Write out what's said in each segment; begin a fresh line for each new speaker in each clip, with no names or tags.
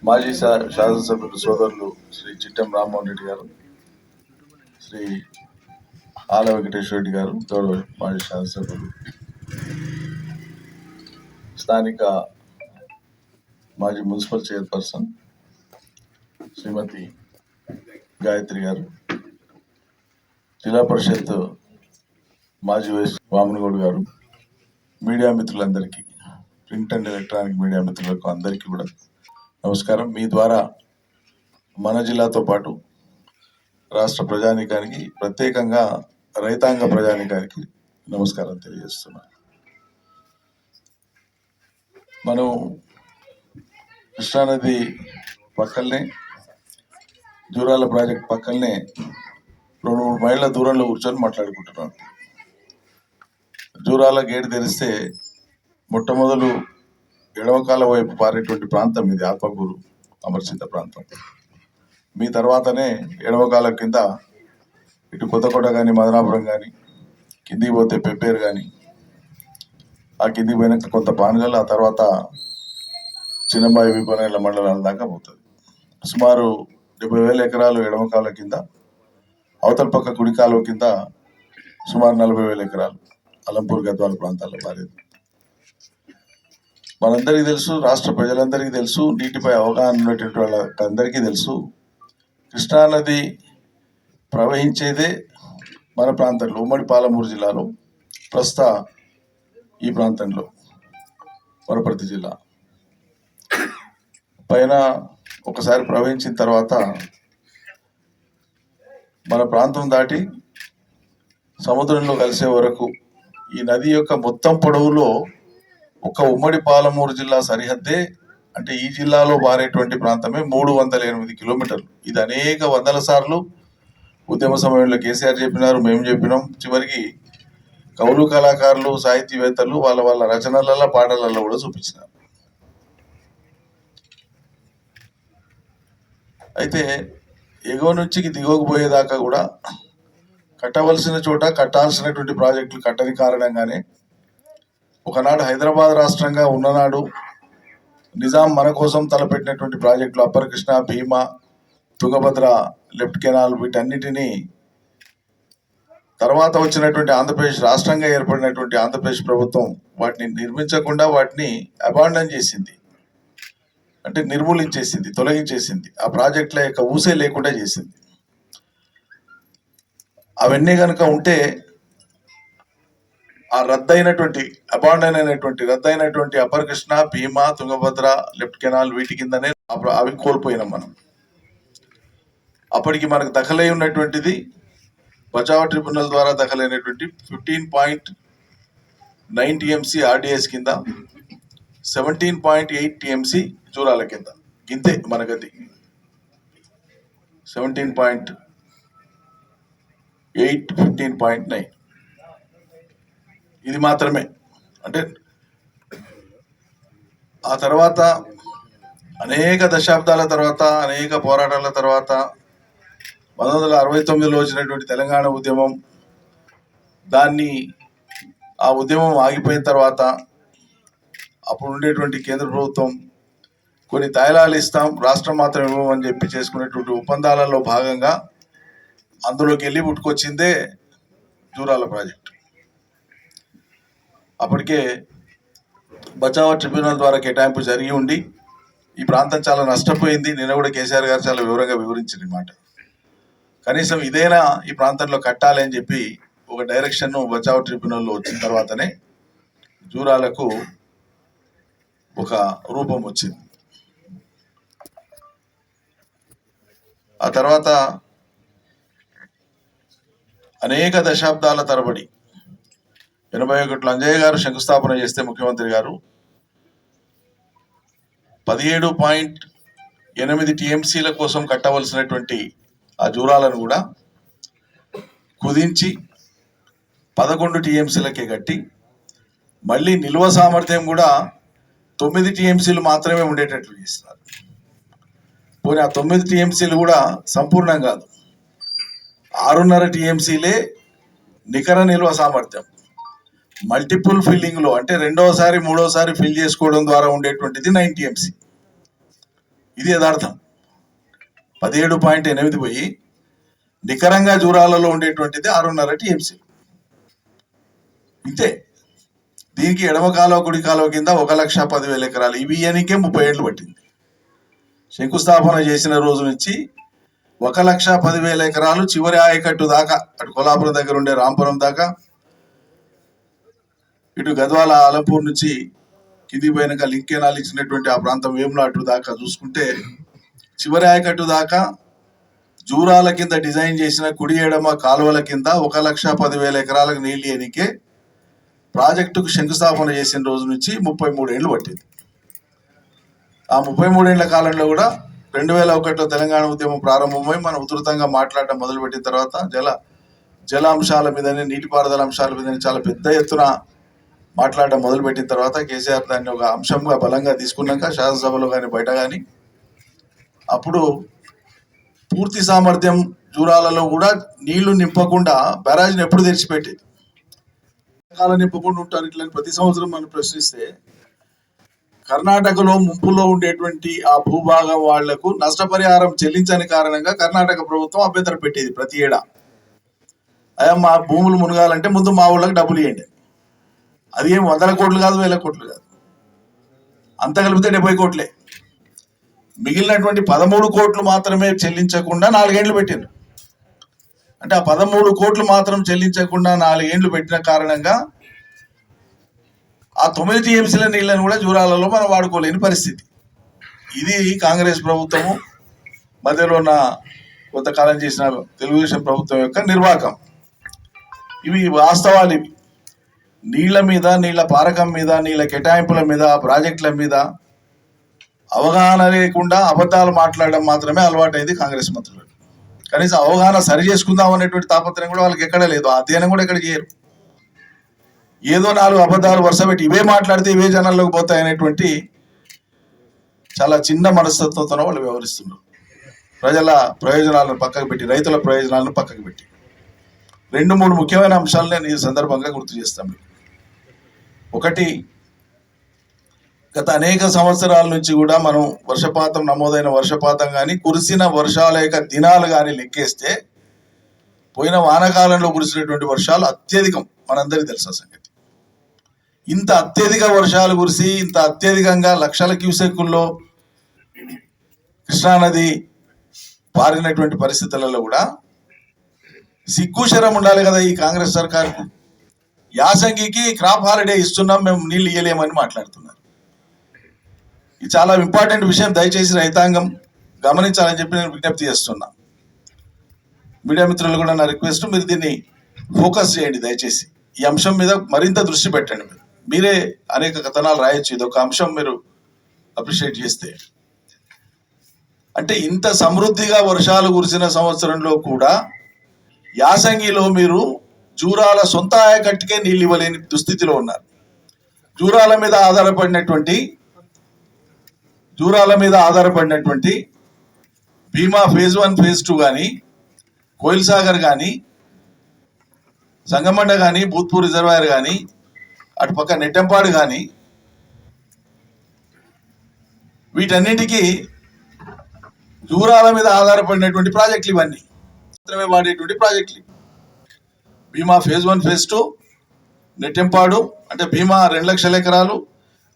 మాజీ శాసనసభ్యులు సోదరులు శ్రీ చిట్టెం రామ్మోహన్ రెడ్డి గారు, శ్రీ ఆల వెంకటేశ్వర రెడ్డి గారు, గౌరవ మాజీ శాసనసభ్యులు, స్థానిక మాజీ మున్సిపల్ చైర్పర్సన్ శ్రీమతి గాయత్రి గారు, జిల్లా పరిషత్ మాజీ వైస్ వామనగౌడ్ గారు, మీడియా మిత్రులందరికీ, ప్రింట్ అండ్ ఎలక్ట్రానిక్ మీడియా మిత్రులకు అందరికీ కూడా నమస్కారం. మీ ద్వారా మన జిల్లాతో పాటు రాష్ట్ర ప్రజానీకానికి, ప్రత్యేకంగా రైతాంగ ప్రజానీకానికి నమస్కారం తెలియజేస్తున్నాను. మనం కృష్ణానది పక్కనే, జూరాల ప్రాజెక్ట్ పక్కనే 2-3 మైళ్ళ దూరంలో కూర్చొని మాట్లాడుకుంటున్నాం. జూరాల గేట్ తెరిస్తే మొట్టమొదలు ఎడమకాల వైపు పారేటువంటి ప్రాంతం ఇది, ఆత్మకూరు అమర్చింత ప్రాంతం. మీ తర్వాతనే ఎడమకాల కింద ఇటు కొత్తకోట కానీ, మదనాపురం కానీ, కిందికి పోతే పెబ్బేరు కానీ, ఆ కిందికి పోయినాక కొంత పానగల్, ఆ తర్వాత చిన్నబాయి విపణాల మండలాల దాకా పోతుంది. సుమారు 70,000 ఎకరాలు ఎడమకాల కింద, అవతల పక్క కుడి కాలువ కింద సుమారు 40,000 ఎకరాలు అలంపూర్ గద్వాల ప్రాంతాల్లో పారేది. మనందరికీ తెలుసు, రాష్ట్ర ప్రజలందరికీ తెలుసు, నీటిపై అవగాహన ఉన్నటువంటి వాళ్ళందరికీ తెలుసు, కృష్ణానది ప్రవహించేదే మన ప్రాంతంలో, ఉమ్మడి పాలమూరు జిల్లాలో, ప్రస్తుత ఈ ప్రాంతంలో వనపర్తి జిల్లా పైన ఒకసారి ప్రవహించిన తర్వాత మన ప్రాంతం దాటి సముద్రంలో కలిసే వరకు ఈ నది యొక్క మొత్తం పొడవులో ఒక ఉమ్మడి పాలమూరు జిల్లా సరిహద్దే, అంటే ఈ జిల్లాలో పారేటువంటి ప్రాంతమే 308 కిలోమీటర్లు. ఇది అనేక వందల సార్లు ఉద్యమ సమయంలో కేసీఆర్ చెప్పినారు, మేము చెప్పినాం. చివరికి కవులు, కళాకారులు, సాహితీవేత్తలు వాళ్ళ రచనలలో, పాటలలో కూడా చూపించినారు. అయితే ఎగువ నుంచి దిగువకు పోయేదాకా కూడా కట్టవలసిన చోట కట్టాల్సినటువంటి ప్రాజెక్టులు కట్టని కారణంగానే ఒకనాడు హైదరాబాద్ రాష్ట్రంగా ఉన్ననాడు నిజాం మన కోసం తలపెట్టినటువంటి ప్రాజెక్టులు అప్పర్ కృష్ణ, భీమా, తుంగభద్ర లెఫ్ట్ కెనాల్, వీటన్నిటినీ తర్వాత వచ్చినటువంటి ఆంధ్రప్రదేశ్ రాష్ట్రంగా ఏర్పడినటువంటి ఆంధ్రప్రదేశ్ ప్రభుత్వం వాటిని నిర్మించకుండా వాటిని అబాండన్ చేసింది, అంటే నిర్మూలించేసింది, తొలగించేసింది. ఆ ప్రాజెక్టుల యొక్క ఊసే లేకుండా చేసింది. అవన్నీ కనుక ఉంటే ఆ రద్దయినటువంటి అప్పర్ కృష్ణ, భీమా, తుంగభద్ర లెఫ్ట్ కెనాల్ వీటి కిందనే అవి కోల్పోయినాం మనం. అప్పటికి మనకు దఖలై ఉన్నటువంటిది బచావ్ ట్రిబ్యునల్ ద్వారా దఖలైనటువంటి 15.9 టీఎంసీ ఆర్డిఎస్ కింద, 17.8 టీఎంసీ జూరాల కింద. ఇంతే మన గది. 17.8, 15.9 ఇది మాత్రమే. అంటే ఆ తర్వాత అనేక దశాబ్దాల తర్వాత, అనేక పోరాటాల తర్వాత 1969లో వచ్చినటువంటి తెలంగాణ ఉద్యమం, ఆ ఉద్యమం ఆగిపోయిన తర్వాత అప్పుడు ఉండేటువంటి కేంద్ర ప్రభుత్వం కొన్ని తాయిలాలు ఇస్తాం, రాష్ట్రం మాత్రం ఇవ్వమని చెప్పి చేసుకునేటువంటి ఒప్పందాలలో భాగంగా అందులోకి వెళ్ళి పుట్టుకొచ్చిందే జూరాల ప్రాజెక్టు. అప్పటికే బచావ్ ట్రిబ్యునల్ ద్వారా కేటాయింపు జరిగి ఉండి ఈ ప్రాంతం చాలా నష్టపోయింది. నిన్న కూడా కేసీఆర్ గారు చాలా వివరంగా వివరించిన మాట. కనీసం ఇదైనా ఈ ప్రాంతంలో కట్టాలి అని చెప్పి ఒక డైరెక్షన్ బచావ్ ట్రిబ్యునల్లో వచ్చిన తర్వాతనే జూరాలకు ఒక రూపం వచ్చింది. ఆ తర్వాత అనేక దశాబ్దాల తరబడి 81లో అంజయ్య గారు శంకుస్థాపన చేస్తే ముఖ్యమంత్రి గారు 17.8 టీఎంసీల కోసం కట్టవలసినటువంటి ఆ జూరాలను కూడా కుదించి 11 టీఎంసీలకే కట్టి, మళ్ళీ నిల్వ సామర్థ్యం కూడా 9 టీఎంసీలు మాత్రమే ఉండేటట్లు చేస్తున్నారు. పోనీ ఆ 9 టీఎంసీలు కూడా సంపూర్ణం కాదు, 6.5 టీఎంసీలే నికర నిల్వ సామర్థ్యం. మల్టిపుల్ ఫిల్లింగ్లో, అంటే రెండోసారి మూడోసారి ఫిల్ చేసుకోవడం ద్వారా ఉండేటువంటిది 9 టీఎంసీ. ఇది యథార్థం. 17.8 పోయి నికరంగా జూరాలలో ఉండేటువంటిది 6.5 టీఎంసీ. ఇంతే. దీనికి ఎడమ కాలువ కుడి కాలువ కింద 1,10,000 ఎకరాలు. ఇవి ఇయనికే 30 ఏళ్ళు పట్టింది. శంకుస్థాపన చేసిన రోజు నుంచి 1,10,000 ఎకరాలు చివరి ఆయకట్టు దాకా, అటు కొల్లాపురం దగ్గర ఉండే రాంపురం దాకా, ఇటు గద్వాల ఆలంపూర్ నుంచి కిందికి పోయినాక లింక్ కెనాల్ ఇచ్చినటువంటి ఆ ప్రాంతం వేములాటు దాకా చూసుకుంటే చివరి ఆయకట్టు దాకా జూరాల కింద డిజైన్ చేసిన కుడి ఎడమ కాలువల కింద 1,10,000 ఎకరాలకు నీళ్ళు ఎనికే ప్రాజెక్టుకు శంకుస్థాపన చేసిన రోజు నుంచి 33 ఏళ్ళు పట్టింది. ఆ 33 ఏళ్ల కాలంలో కూడా 2001లో తెలంగాణ ఉద్యమం ప్రారంభమై మనం ఉధృతంగా మాట్లాడడం మొదలుపెట్టిన తర్వాత జల అంశాల మీదనే, నీటిపారుదల అంశాల మీదనే చాలా పెద్ద ఎత్తున మాట్లాడడం మొదలుపెట్టిన తర్వాత కేసీఆర్ దాన్ని ఒక అంశంగా బలంగా తీసుకున్నాక శాసనసభలో కానీ బయట కానీ అప్పుడు పూర్తి సామర్థ్యం జూరాలలో కూడా నీళ్లు నింపకుండా బ్యారాజ్ని ఎప్పుడు తెరిచిపెట్టేది. కాలం నింపకుండా ఉంటారు ఇట్లని ప్రతి సంవత్సరం మనం ప్రశ్నిస్తే కర్ణాటకలో ముంపులో ఉండేటువంటి ఆ భూభాగం వాళ్లకు నష్టపరిహారం చెల్లించని కారణంగా కర్ణాటక ప్రభుత్వం అభ్యంతరం పెట్టేది ప్రతి ఏడా. అయ్యా మా భూములు మునగాలంటే ముందు మా ఊళ్ళకి డబ్బులు ఇవ్వండి. అది ఏం 100 కోట్లు కాదు, 1000 కోట్లు కాదు, అంత కలిపితే 70 కోట్లే. మిగిలినటువంటి 13 కోట్లు మాత్రమే చెల్లించకుండా 4 ఏళ్ళు పెట్టారు. అంటే ఆ 13 కోట్లు మాత్రం చెల్లించకుండా 4 ఏళ్ళు పెట్టిన కారణంగా ఆ 9 టీఎంసీల నీళ్లను కూడా జూరాలలో మనం వాడుకోలేని పరిస్థితి. ఇది కాంగ్రెస్ ప్రభుత్వము మధ్యలో ఉన్న కొంతకాలం చేసిన తెలుగుదేశం ప్రభుత్వం యొక్క నిర్వాహకం. ఇవి వాస్తవాలు. ఇవి నీళ్ల మీద, నీళ్ల పారకం మీద, నీళ్ల కేటాయింపుల మీద, ప్రాజెక్టుల మీద అవగాహన లేకుండా అబద్ధాలు మాట్లాడడం మాత్రమే అలవాటైంది కాంగ్రెస్ మంత్రులు. కనీసం అవగాహన సరి చేసుకుందాం అనేటువంటి తాపత్రయం కూడా వాళ్ళకి ఎక్కడ లేదు. అధ్యయనం కూడా ఎక్కడ చేయరు. ఏదో 4 అబద్ధాలు వరుస పెట్టి ఇవే మాట్లాడితే ఇవే జనాల్లోకి పోతాయి అనేటువంటి చాలా చిన్న మనస్తత్వంతో వాళ్ళు వ్యవహరిస్తున్నారు. ప్రజల ప్రయోజనాలను పక్కకు పెట్టి, రైతుల ప్రయోజనాలను పక్కకు పెట్టి 2-3 ముఖ్యమైన అంశాలు నేను ఈ సందర్భంగా గుర్తు చేస్తాను. ఒకటి, గత అనేక సంవత్సరాల నుంచి కూడా మనం వర్షపాతం, నమోదైన వర్షపాతం కానీ, కురిసిన వర్షాల యొక్క దినాలు కానీ లెక్కేస్తే పోయిన వానాకాలంలో కురిసినటువంటి వర్షాలు అత్యధికం. మనందరికీ తెలుసా సంగతి. ఇంత అత్యధిక వర్షాలు కురిసి ఇంత అత్యధికంగా లక్షల క్యూసెక్కుల్లో కృష్ణానది పారినటువంటి పరిస్థితులలో కూడా సిగ్గుశరం ఉండాలి కదా ఈ కాంగ్రెస్ సర్కార్కు. యాసంగికి క్రాప్ హాలిడే ఇస్తున్నాం, మేము నీళ్ళు ఇయ్యలేమని మాట్లాడుతున్నారు. ఇది చాలా ఇంపార్టెంట్ విషయం. దయచేసి రైతాంగం గమనించాలని చెప్పి నేను విజ్ఞప్తి చేస్తున్నా. మీడియా మిత్రులు కూడా నా రిక్వెస్ట్, మీరు దీన్ని ఫోకస్ చేయండి దయచేసి. ఈ అంశం మీద మరింత దృష్టి పెట్టండి. మీరే అనేక కథనాలు రాయొచ్చు, ఇది ఒక అంశం మీరు అప్రిషియేట్ చేస్తే. అంటే ఇంత సమృద్ధిగా వర్షాలు కురిసిన సంవత్సరంలో కూడా యాసంగిలో మీరు జూరాల సొంత ఆయకట్టుకే నీళ్ళు ఇవ్వలేని దుస్థితిలో ఉన్నారు. జూరాల మీద ఆధారపడినటువంటి భీమా ఫేజ్ 1 ఫేజ్ 2 కానీ, కోయిల్ సాగర్ కానీ, సంగమండ కానీ, భూత్పూర్ రిజర్వాయర్ కానీ, అటుపక్క నెట్టంపాడు కానీ, వీటన్నింటికి జూరాల మీద ఆధారపడినటువంటి ప్రాజెక్టులు ఇవన్నీ మాత్రమే వాడేటువంటి ప్రాజెక్టులు. భీమా ఫేజ్ 1 ఫేజ్ 2, నెట్టెంపాడు అంటే భీమా 2 లక్షల ఎకరాలు,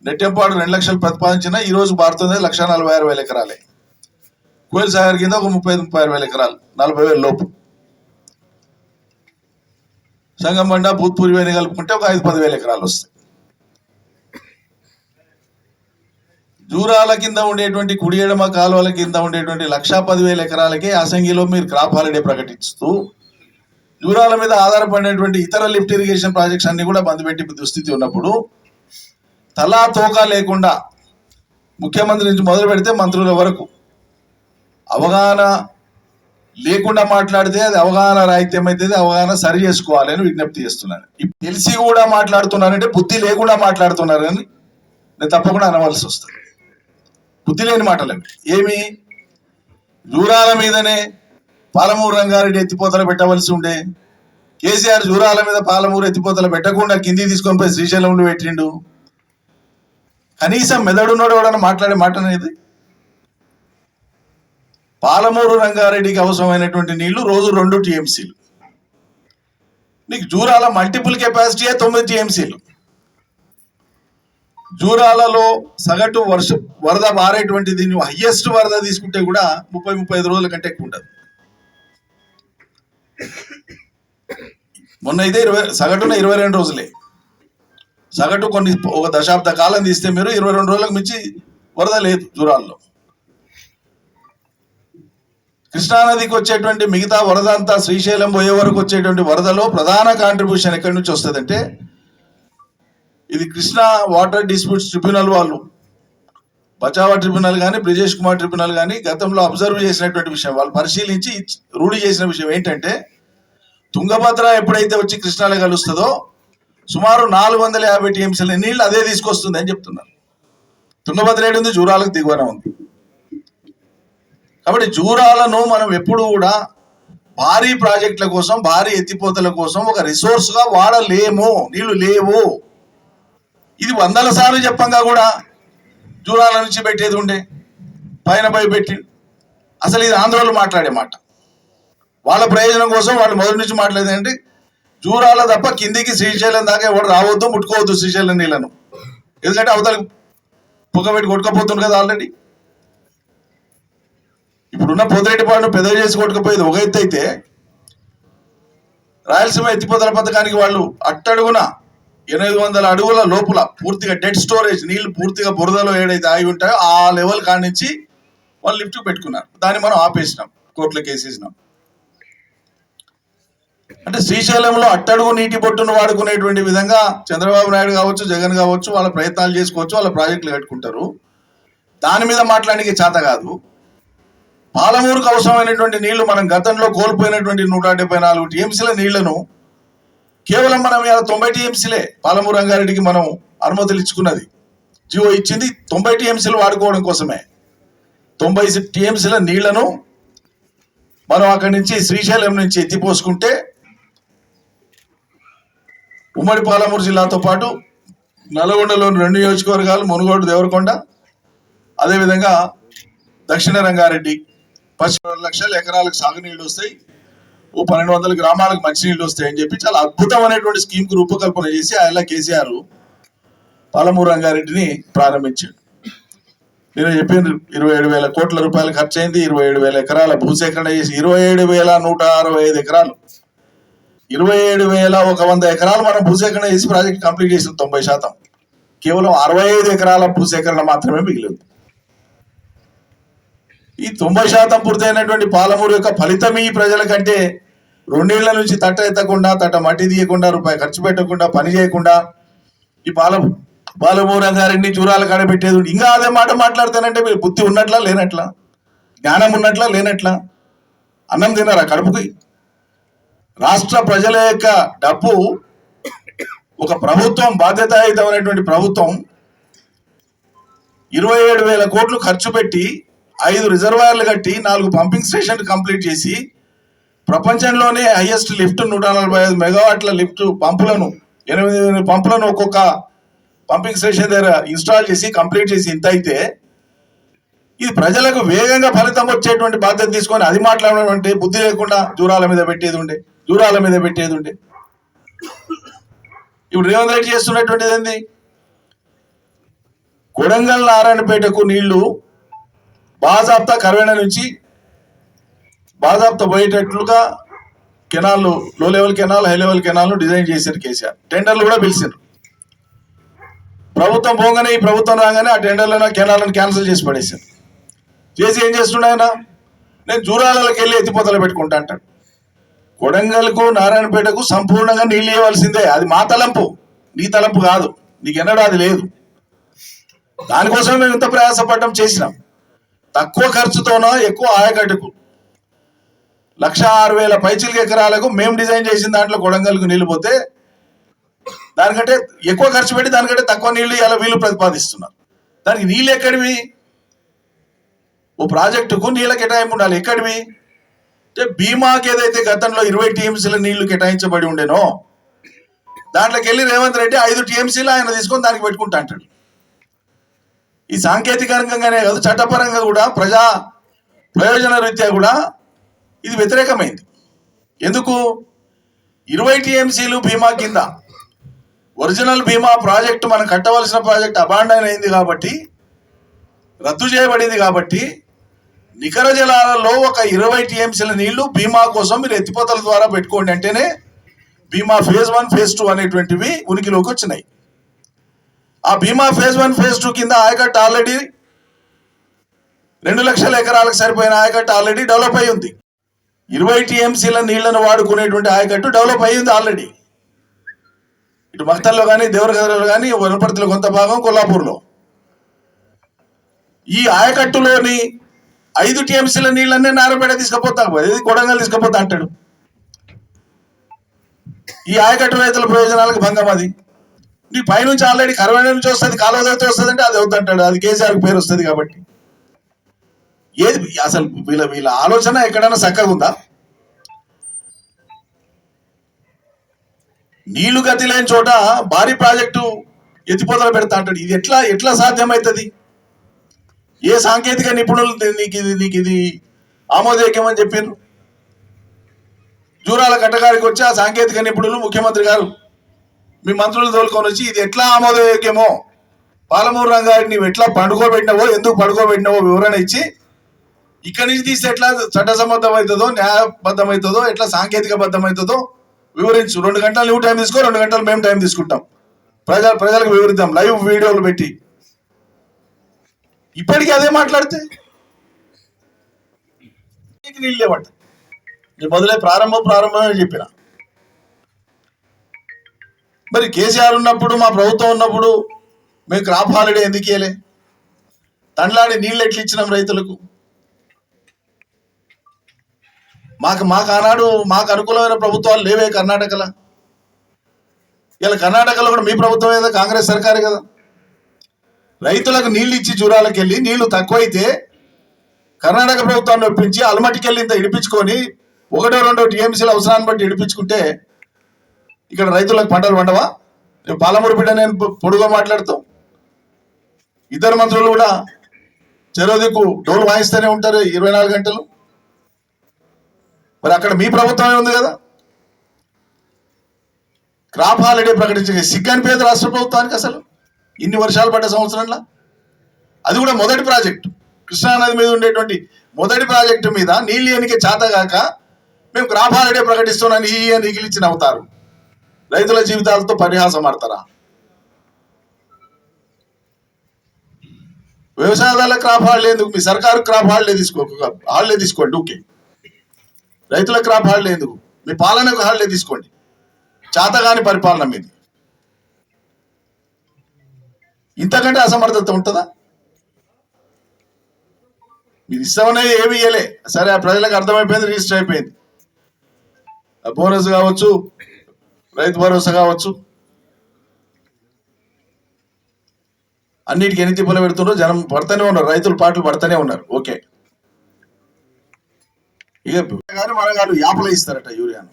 నెట్టెంపాడు 2 లక్షలు ప్రతిపాదించిన ఈరోజు భారతుంది 1,46,000 ఎకరాలే. కోయిల్ సాగర్ కింద ఒక 35,000 ఎకరాలు, 40,000 లోపు. సంగమండ, భూత్పూర్ ఇవన్నీ కలుపుకుంటే ఒక 5-10,000 ఎకరాలు వస్తాయి. జూరాల కింద ఉండేటువంటి కుడి ఎడమ కాలువల కింద ఉండేటువంటి 1,10,000 ఎకరాలకే యాసంగిలో మీరు క్రాప్ హాలిడే ప్రకటిస్తూ జూరాల మీద ఆధారపడినటువంటి ఇతర లిఫ్ట్ ఇరిగేషన్ ప్రాజెక్ట్స్ అన్ని కూడా బంద్ పెట్టి దుస్థితి ఉన్నప్పుడు తలా తోకా లేకుండా ముఖ్యమంత్రి నుంచి మొదలు పెడితే మంత్రుల వరకు అవగాహన లేకుండా మాట్లాడితే అది అవగాహన రాహిత్యం అయితే అవగాహన సరి చేసుకోవాలి అని విజ్ఞప్తి చేస్తున్నాను. తెలిసి కూడా మాట్లాడుతున్నారంటే బుద్ధి లేకుండా మాట్లాడుతున్నారని నేను తప్పకుండా అనవలసి వస్తుంది. బుద్ధి లేని మాటలు ఏమి. జూరాల మీదనే పాలమూరు రంగారెడ్డి ఎత్తిపోతలు పెట్టవలసి ఉండే కేసీఆర్ జూరాల మీద పాలమూరు ఎత్తిపోతలు పెట్టకుండా కింది తీసుకొని పోయి శ్రీశైలంలో పెట్టిండు. కనీసం మెదడున్నోడు ఎవడన్నా మాట్లాడే మాట అనేది. పాలమూరు రంగారెడ్డికి అవసరమైనటువంటి నీళ్లు రోజు 2 టీఎంసీలు. నీకు జూరాల మల్టిపుల్ కెపాసిటీ 9 టీఎంసీలు. జూరాలలో సగటు వరద బారేటువంటిది నువ్వు హయ్యెస్ట్ వరద తీసుకుంటే కూడా 30-35 రోజుల కంటే ఎక్కువ ఉంటుంది. మొన్న అయితే సగటున 22 రోజులే. సగటు ఒక దశాబ్ద కాలం తీస్తే మీరు 22 రోజులకు మించి వరద లేదు జూరాల్లో. కృష్ణానదికి వచ్చేటువంటి మిగతా వరద అంతా శ్రీశైలం పోయే వరకు వచ్చేటువంటి వరదలో ప్రధాన కాంట్రిబ్యూషన్ ఎక్కడి నుంచి వస్తుందంటే ఇది కృష్ణా వాటర్ డిస్ప్యూట్స్ ట్రిబ్యునల్ వాళ్ళు, బచావా ట్రిబ్యునల్ కానీ బ్రిజేష్ కుమార్ ట్రిబ్యునల్ కానీ గతంలో అబ్జర్వ్ చేసినటువంటి విషయం, వాళ్ళు పరిశీలించి రూఢి చేసిన విషయం ఏంటంటే తుంగభద్ర ఎప్పుడైతే వచ్చి కృష్ణాలో కలుస్తుందో సుమారు 450 టీఎంసీల నీళ్ళు అదే తీసుకొస్తుంది అని చెప్తున్నారు. తుంగభద్ర ఏడు ఉంది, జూరాలకు దిగువన ఉంది. కాబట్టి జూరాలను మనం ఎప్పుడు కూడా భారీ ప్రాజెక్టుల కోసం, భారీ ఎత్తిపోతల కోసం ఒక రిసోర్స్ గా వాడలేము. నీళ్లు లేవు. ఇది 100ల సార్లు చెప్పంగా కూడా జూరాల నుంచి పెట్టేది ఉండే, పైన పోయి పెట్టి. అసలు ఇది ఆంధ్రలో మాట్లాడే మాట. వాళ్ళ ప్రయోజనం కోసం వాళ్ళు మొదటి నుంచి మాట్లాడేది జూరాల తప్ప కిందికి శ్రీశైలం దాకా ఎవరు రావద్దు, ముట్టుకోవద్దు శ్రీశైలం నీళ్లను. ఎందుకంటే అవతలకు పొగ పెట్టి కొట్టుకపోతుంది కదా ఆల్రెడీ. ఇప్పుడున్న పోతిరెడ్డిపాడును పెద్దవి చేసి కొట్టుకుపోయేది ఒక ఎత్తు అయితే, రాయలసీమ ఎత్తిపోతల పథకానికి వాళ్ళు అట్టడుగున 800 అడుగుల లోపల పూర్తిగా డెడ్ స్టోరేజ్, నీళ్లు పూర్తిగా బురదలో ఏడైతే ఆగి ఉంటాయో ఆ లెవెల్ కానించి వాళ్ళు లిఫ్ట్ పెట్టుకున్నారు. దాన్ని మనం ఆపేసినాం, కోర్టులో కేసేసినాం. అంటే శ్రీశైలంలో అట్టడుగు నీటి బొట్టును వాడుకునేటువంటి విధంగా చంద్రబాబు నాయుడు కావచ్చు, జగన్ కావచ్చు, వాళ్ళ ప్రయత్నాలు చేసుకోవచ్చు, వాళ్ళ ప్రాజెక్టులు కట్టుకుంటారు. దాని మీద మాట్లాడడానికి చేత కాదు. పాలమూరుకు అవసరమైనటువంటి నీళ్లు మనం గతంలో కోల్పోయినటువంటి 174 టీఎంసీల నీళ్లను కేవలం మనం 90 టీఎంసీలే పాలమూరు రంగారెడ్డికి మనం అనుమతులు ఇచ్చుకున్నది, జియో ఇచ్చింది 90 టీఎంసీలు వాడుకోవడం కోసమే. 90 టీఎంసీల నీళ్లను మనం అక్కడి నుంచి శ్రీశైలం నుంచి ఎత్తిపోసుకుంటే ఉమ్మడి పాలమూరు జిల్లాతో పాటు నల్గొండలోని 2 నియోజకవర్గాలు, మునుగోడు, దేవరకొండ, అదేవిధంగా దక్షిణ రంగారెడ్డి 10 లక్షల ఎకరాలకు సాగునీళ్లు వస్తాయి, 1200 గ్రామాలకు మంచినీళ్లు వస్తాయి అని చెప్పి చాలా అద్భుతమైనటువంటి స్కీమ్ కు రూపకల్పన చేసి ఆయన కేసీఆర్ పాలమూరు రంగారెడ్డిని ప్రారంభించాడు. నేను చెప్పాను 27,000 కోట్ల రూపాయలు ఖర్చు అయింది, 27,000 ఎకరాల భూసేకరణ చేసి 27,165 ఎకరాలు, 27,100 ఎకరాలు మనం భూసేకరణ చేసి ప్రాజెక్ట్ కంప్లీట్ చేసిన 90%. కేవలం 65 ఎకరాల భూసేకరణ మాత్రమే మిగిలింది. ఈ 90% పూర్తయినటువంటి పాలమూరు యొక్క ఫలితం ఈ ప్రజల కంటే 2 ఏళ్ల నుంచి తట్ట ఎత్తకుండా, తట్ట మట్టి తీయకుండా, రూపాయి ఖర్చు పెట్టకుండా, పని చేయకుండా ఈ పాలమూరు రంగారెడ్డిని జూరాల కాడ పెట్టేది. ఇంకా అదే మాట మాట్లాడతానంటే మీరు బుద్ధి ఉన్నట్లా లేనట్లా, జ్ఞానం ఉన్నట్లా లేనట్లా, అన్నం తిన్నారా కడుపుకి? రాష్ట్ర ప్రజల యొక్క డబ్బు ఒక ప్రభుత్వం, బాధ్యతాయుతమైనటువంటి ప్రభుత్వం 27,000 కోట్లు ఖర్చు పెట్టి 5 రిజర్వాయర్లు కట్టి 4 పంపింగ్ స్టేషన్లు కంప్లీట్ చేసి ప్రపంచంలోనే హైయెస్ట్ లిఫ్ట్ 145 మెగావాట్ల లిఫ్ట్ పంపులను 8 పంపులను ఒక్కొక్క పంపింగ్ స్టేషన్ దగ్గర ఇన్స్టాల్ చేసి కంప్లీట్ చేసి ఇంత అయితే ఇది ప్రజలకు వేగంగా ఫలితం వచ్చేటువంటి బాధ్యత తీసుకొని అది మాట్లాడడం బుద్ధి లేకుండా జూరాల మీద పెట్టేది ఉండే. ఇప్పుడు రేవంత్ రెడ్డి చేస్తున్నటువంటిది ఏంది? కొడంగల్ నారాయణపేటకు నీళ్లు బాజాప్తా కరవేణ నుంచి బాజాప్తా పోయేటట్లుగా కెనాల్, లో level canal, high level canal design చేశారు కేసీఆర్. టెండర్లు కూడా పిలిచారు. ప్రభుత్వం పోగానే, ఈ ప్రభుత్వం రాగానే ఆ టెండర్లను, కెనాలను క్యాన్సిల్ చేసి పడేశారు. చేసి ఏం చేస్తున్నాయన, నేను జూరాలకి వెళ్ళి ఎత్తిపోతలు పెట్టుకుంటా అంటాడు. కొడంగల్కు నారాయణపేటకు సంపూర్ణంగా నీళ్ళు ఇవ్వాల్సిందే. అది మా తలంపు, నీ తలంపు కాదు. నీకు ఎన్నడూ అది లేదు. దానికోసం మేము ఇంత ప్రయాసపడడం చేసినాం. తక్కువ ఖర్చుతోనో ఎక్కువ ఆయకట్టుకు 106,000 పైచిలకు ఎకరాలకు మేము డిజైన్ చేసిన దాంట్లో కొడంగల్కు నీళ్లు పోతే దానికంటే ఎక్కువ ఖర్చు పెట్టి దానికంటే తక్కువ నీళ్లు ఇలా వీళ్ళు ప్రతిపాదిస్తున్నారు. దానికి నీళ్ళు ఎక్కడివి? ఓ ప్రాజెక్టుకు నీళ్ళ కేటాయింపు ఉండాలి. ఎక్కడివి అంటే భీమాకి ఏదైతే గతంలో 20 టీఎంసీల నీళ్లు కేటాయించబడి ఉండేనో దాంట్లోకి వెళ్ళి రేవంత్ రెడ్డి 5 టీఎంసీలు ఆయన తీసుకొని దానికి పెట్టుకుంటా అంటాడు. ఈ సాంకేతికంగానే కాదు, చట్టపరంగా కూడా ప్రయోజన రీత్యా కూడా ఇది వ్యతిరేకమైంది. ఎందుకు? 20 టీఎంసీలు బీమా కింద ఒరిజినల్ బీమా ప్రాజెక్టు మనం కట్టవలసిన ప్రాజెక్ట్ అబాండన్ అయింది కాబట్టి, రద్దు చేయబడింది కాబట్టి, నికర జలాలలో ఒక 20 టీఎంసీల నీళ్లు బీమా కోసం మీరు ఎత్తిపోతల ద్వారా పెట్టుకోండి అంటేనే బీమా ఫేజ్ 1 ఫేజ్ 2 అనేటువంటివి ఉనికిలోకి వచ్చినాయి. ఆ బీమా ఫేజ్ 1 ఫేజ్ 2 కింద ఆయకట్టు ఆల్రెడీ 2 లక్షల ఎకరాలకు సరిపోయిన ఆయకట్టు ఆల్రెడీ డెవలప్ అయి ఉంది. 20 టీఎంసీల నీళ్లను వాడుకునేటువంటి ఆయకట్టు డెవలప్ అయ్యింది ఆల్రెడీ. ఇటు మక్తల్లో కానీ, దేవరగదలో కానీ, వనపర్తిలో కొంత భాగం, కొల్లాపూర్లో. ఈ ఆయకట్టులోని 5 టీఎంసీల నీళ్ళన్నీ నారపేట తీసుకుపోతా, ఇది కొడంగల్ తీసుకుపోతా అంటాడు. ఈ ఆయకట్టు రైతుల ప్రయోజనాలకు భంగం. అది నీ పైనుంచి ఆల్రెడీ కరవై నుంచి వస్తుంది, కాలువ అయితే వస్తుంది అంటే అది అవుతుంటాడు. అది కేసీఆర్ పేరు వస్తుంది కాబట్టి. ఏది అసలు వీళ్ళ ఆలోచన ఎక్కడైనా చక్కగా ఉందా? నీళ్లు గతి లేని చోట భారీ ప్రాజెక్టు ఎత్తిపోతలు పెడతా అంటాడు. ఇది ఎట్లా సాధ్యమవుతుంది? ఏ సాంకేతిక నిపుణులు నీకు ఇది ఆమోదయోగ్యమని చెప్పారు? జూరాల కట్టగారికి వచ్చి ఆ సాంకేతిక నిపుణులు ముఖ్యమంత్రి గారు మీ మంత్రులు తోలుకొని వచ్చి ఇది ఎట్లా ఆమోదయోగ్యమో, పాలమూరు రంగారెడ్డి నీవు ఎట్లా పండుకోబెట్టినవో, ఎందుకు పండుకోబెట్టినవో వివరణ ఇచ్చి ఇక్కడి నుంచి తీస్తే ఎట్లా చట్టసమ్మతం అవుతుందో, న్యాయబద్ధం అవుతుందో, ఎట్లా సాంకేతిక బద్ధం అవుతుందో వివరించు. 2 గంటలు నువ్వు టైం తీసుకో, 2 గంటలు మేము టైం తీసుకుంటాం. ప్రజలకు వివరిద్దాం లైవ్ వీడియోలు పెట్టి. ఇప్పటికీ అదే మాట్లాడితే నీళ్ళు లేవంట. నేను మొదలే ప్రారంభమే చెప్పిన. మరి కేసీఆర్ ఉన్నప్పుడు, మా ప్రభుత్వం ఉన్నప్పుడు మేము క్రాప్ హాలిడే ఎందుకు ఇవ్వలే? తండ్లాడి నీళ్ళు ఎట్లు ఇచ్చినాం రైతులకు? మాకు ఆనాడు మాకు అనుకూలమైన ప్రభుత్వాలు లేవే కర్ణాటకలో. ఇలా కర్ణాటకలో కూడా మీ ప్రభుత్వం ఏదో కాంగ్రెస్ సర్కారే కదా. రైతులకు నీళ్ళు ఇచ్చి జూరాలకు వెళ్ళి నీళ్లు తక్కువైతే కర్ణాటక ప్రభుత్వాన్ని ఒప్పించి అలమటికి వెళ్ళి ఇంత ఇడిపించుకొని 1-2 టీఎంసీల అవసరాన్ని బట్టి ఇడిపించుకుంటే ఇక్కడ రైతులకు పంటలు పండవా? పాలమూరు బిడ్డ నేను పొడుగా మాట్లాడుతాం. ఇద్దరు మంత్రులు కూడా చెరోదికు డోలు వాయిస్తూనే ఉంటారు 24 గంటలు. మరి అక్కడ మీ ప్రభుత్వమే ఉంది కదా. క్రాప్ హాలిడే ప్రకటించే సిగ్గనిపోయేది రాష్ట్ర ప్రభుత్వానికి అసలు ఇన్ని వర్షాలు పడ్డ సంవత్సరంలో. అది కూడా మొదటి ప్రాజెక్టు, కృష్ణానది మీద ఉండేటువంటి మొదటి ప్రాజెక్టు మీద నీళ్ళు ఎన్నికే చేతగాక మేము క్రాప్ హాలిడే ప్రకటిస్తున్నాను ఈ నిగిలిచ్చిన అవుతారు. రైతుల జీవితాలతో పరిహాసం ఆడతారా? వ్యవసాయదారుల క్రాప్ హాలిడే ఎందుకు? మీ సర్కారు క్రాప్ హాలిడే తీసుకోండి. ఓకే, రైతుల క్రాప్ హాలిడే ఎందుకు? మీ పాలనకు హాలిడే తీసుకోండి. చేతగాని పరిపాలన మీది. ఇంతకంటే అసమర్థత ఉంటుందా? మీరు ఇస్తామనే ఏమి ఇయ్యలే. సరే, ఆ ప్రజలకు అర్థమైపోయింది, రిజిస్టర్ అయిపోయింది. బోనస్ కావచ్చు, రైతు భరోసా కావచ్చు, అన్నిటికీ ఎన్ని తిప్పలు పెడుతున్నారు. జనం పడుతూనే ఉన్నారు, రైతులు పాటలు పడుతూనే ఉన్నారు. ఓకే, ఇక కానీ మనగాళ్ళు యాపలు ఇస్తారట యూరియాను.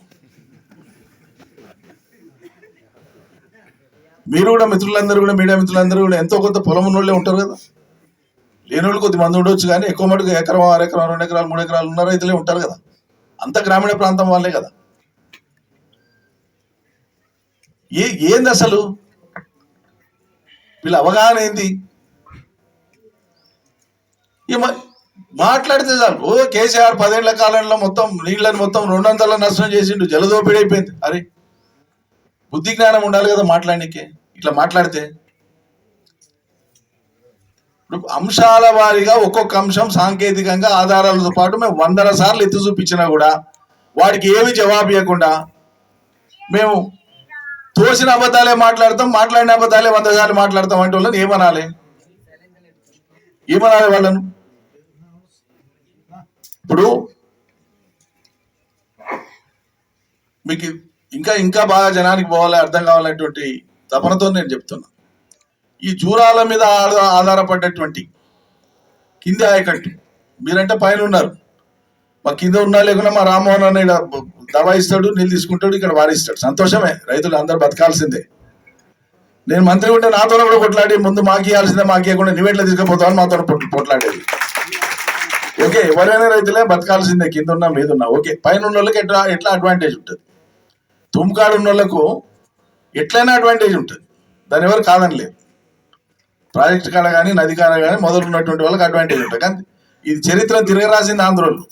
మీరు కూడా మిత్రులందరూ కూడా, మీడియా మిత్రులందరూ కూడా ఎంతో కొంత పొలం ఉన్నోళ్ళే ఉంటారు కదా. లేనోళ్ళు కొద్ది మంది ఉండొచ్చు, కానీ ఎక్కువ మటుకు ఎకరం, 6 ఎకరం, 2 ఎకరాలు, 3 ఎకరాలు ఉన్న రైతులే ఉంటారు కదా. అంత గ్రామీణ ప్రాంతం వాళ్ళే కదా. ఏంది అసలు వీళ్ళ అవగాహన ఏంది? మాట్లాడితే చాలు. కేసీఆర్ 10 ఏళ్ల కాలంలో మొత్తం నీళ్ళని మొత్తం 200 నష్టం చేసిండు, జలదోపిడీ అయిపోయింది. అరే, బుద్ధి జ్ఞానం ఉండాలి కదా మాట్లాడనీకే. ఇట్లా మాట్లాడితే ఇప్పుడు అంశాల వారీగా ఒక్కొక్క అంశం సాంకేతికంగా ఆధారాలతో పాటు మేము 100 సార్లు ఎత్తి చూపించినా కూడా వాడికి ఏమి జవాబు ఇవ్వకుండా మేము తోసిన అబద్ధాలే మాట్లాడతాం, మాట్లాడిన అబద్ధాలే 100 సార్లు మాట్లాడతాం అంటే వాళ్ళని ఏమనాలి వాళ్ళను? ఇప్పుడు మీకు ఇంకా బాగా జనానికి పోవాలి, అర్థం కావాలనేటువంటి తపనతో నేను చెప్తున్నా. ఈ జూరాల మీద ఆధారపడ్డటువంటి కింది ఆయకట్టు, మీరంటే పైన ఉన్నారు, మా కింద ఉన్నా లేకుండా మా రామ్మోహన్ అన్న దబాయిస్తాడు, నీళ్ళు తీసుకుంటాడు, ఇక్కడ వారిస్తాడు. సంతోషమే, రైతులు అందరూ బతకాల్సిందే. నేను మంత్రి ఉంటే నాతో కూడా కొట్లాడి ముందు మాకు ఇవ్వాల్సిందే, మాకు ఇవ్వకుండా నువ్వెట్లా తీసుకుపోతావని మాతో కొట్లాడేది. ఓకే, ఎవరైనా రైతులే బతకాల్సిందే, కింద ఉన్నా మీద ఉన్నా. ఓకే, పైన ఉన్న వాళ్ళకి ఎట్లా అడ్వాంటేజ్ ఉంటుంది, తుమ్కాడు ఉన్న వాళ్ళకు ఎట్లయినా అడ్వాంటేజ్ ఉంటుంది, దాని ఎవరు కాదనిలేదు. ప్రాజెక్ట్ కాడ కానీ నది కాడ కానీ మొదలున్నటువంటి వాళ్ళకి అడ్వాంటేజ్ ఉంటుంది. కానీ ఇది చరిత్ర తిరగరాసింది ఆంధ్రోళ్ళు.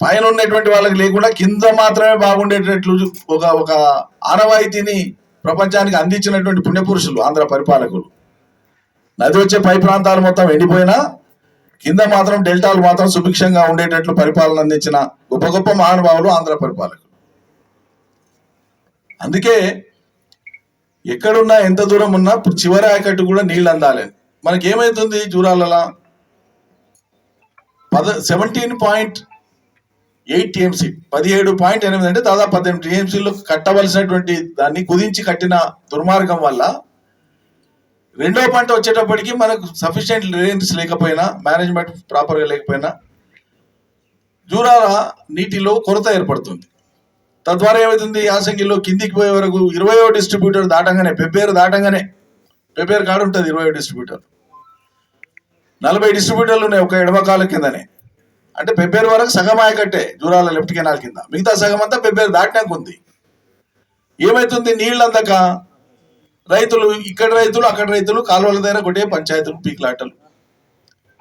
పైన ఉన్నటువంటి వాళ్ళకి లేకుండా కింద మాత్రమే బాగుండేటట్లు ఒక ఒక ఆనవాయితీని ప్రపంచానికి అందించినటువంటి పుణ్యపురుషులు ఆంధ్ర పరిపాలకులు. నది వచ్చే పై ప్రాంతాలు మొత్తం ఎండిపోయినా కింద మాత్రం డెల్టాలు మాత్రం సుభిక్షంగా ఉండేటట్లు పరిపాలన అందించిన గొప్ప గొప్ప మహానుభావులు ఆంధ్ర పరిపాలకులు. అందుకే ఎక్కడున్నా ఎంత దూరం ఉన్నా చివరి ఆయకట్టు కూడా నీళ్ళు అందాలి. మనకి ఏమైతుంది జూరాలలో 17.8 టీఎంసీ, 17.8 అంటే దాదాపు 18 టీఎంసీలు కట్టవలసినటువంటి దాన్ని కుదించి కట్టిన దుర్మార్గం వల్ల రెండో పంట వచ్చేటప్పటికి మనకు సఫిషియెంట్ రేంజ్ లేకపోయినా, మేనేజ్మెంట్ ప్రాపర్గా లేకపోయినా జూరాల నీటిలో కొరత ఏర్పడుతుంది. తద్వారా ఏమవుతుంది, యాసంగిలో కిందికి పోయే వరకు 20వ డిస్ట్రిబ్యూటర్ దాటంగానే, పెబ్బేరు కాడు ఉంటుంది 20వ డిస్ట్రిబ్యూటర్, 40 డిస్ట్రిబ్యూటర్లు ఉన్నాయి ఒక ఎడమకాల కిందనే. అంటే పెబ్బేరు వరకు సగం ఆయకట్టే జూరాల లెఫ్ట్ కెనాల్ కింద, మిగతా సగం అంతా పెబ్బేరు దాటినాక ఉంది. ఏమవుతుంది, నీళ్ళు అందక రైతులు, ఇక్కడ రైతులు అక్కడ రైతులు కాలువల దగ్గర కొట్టే పంచాయతీలు పీకులాటలు,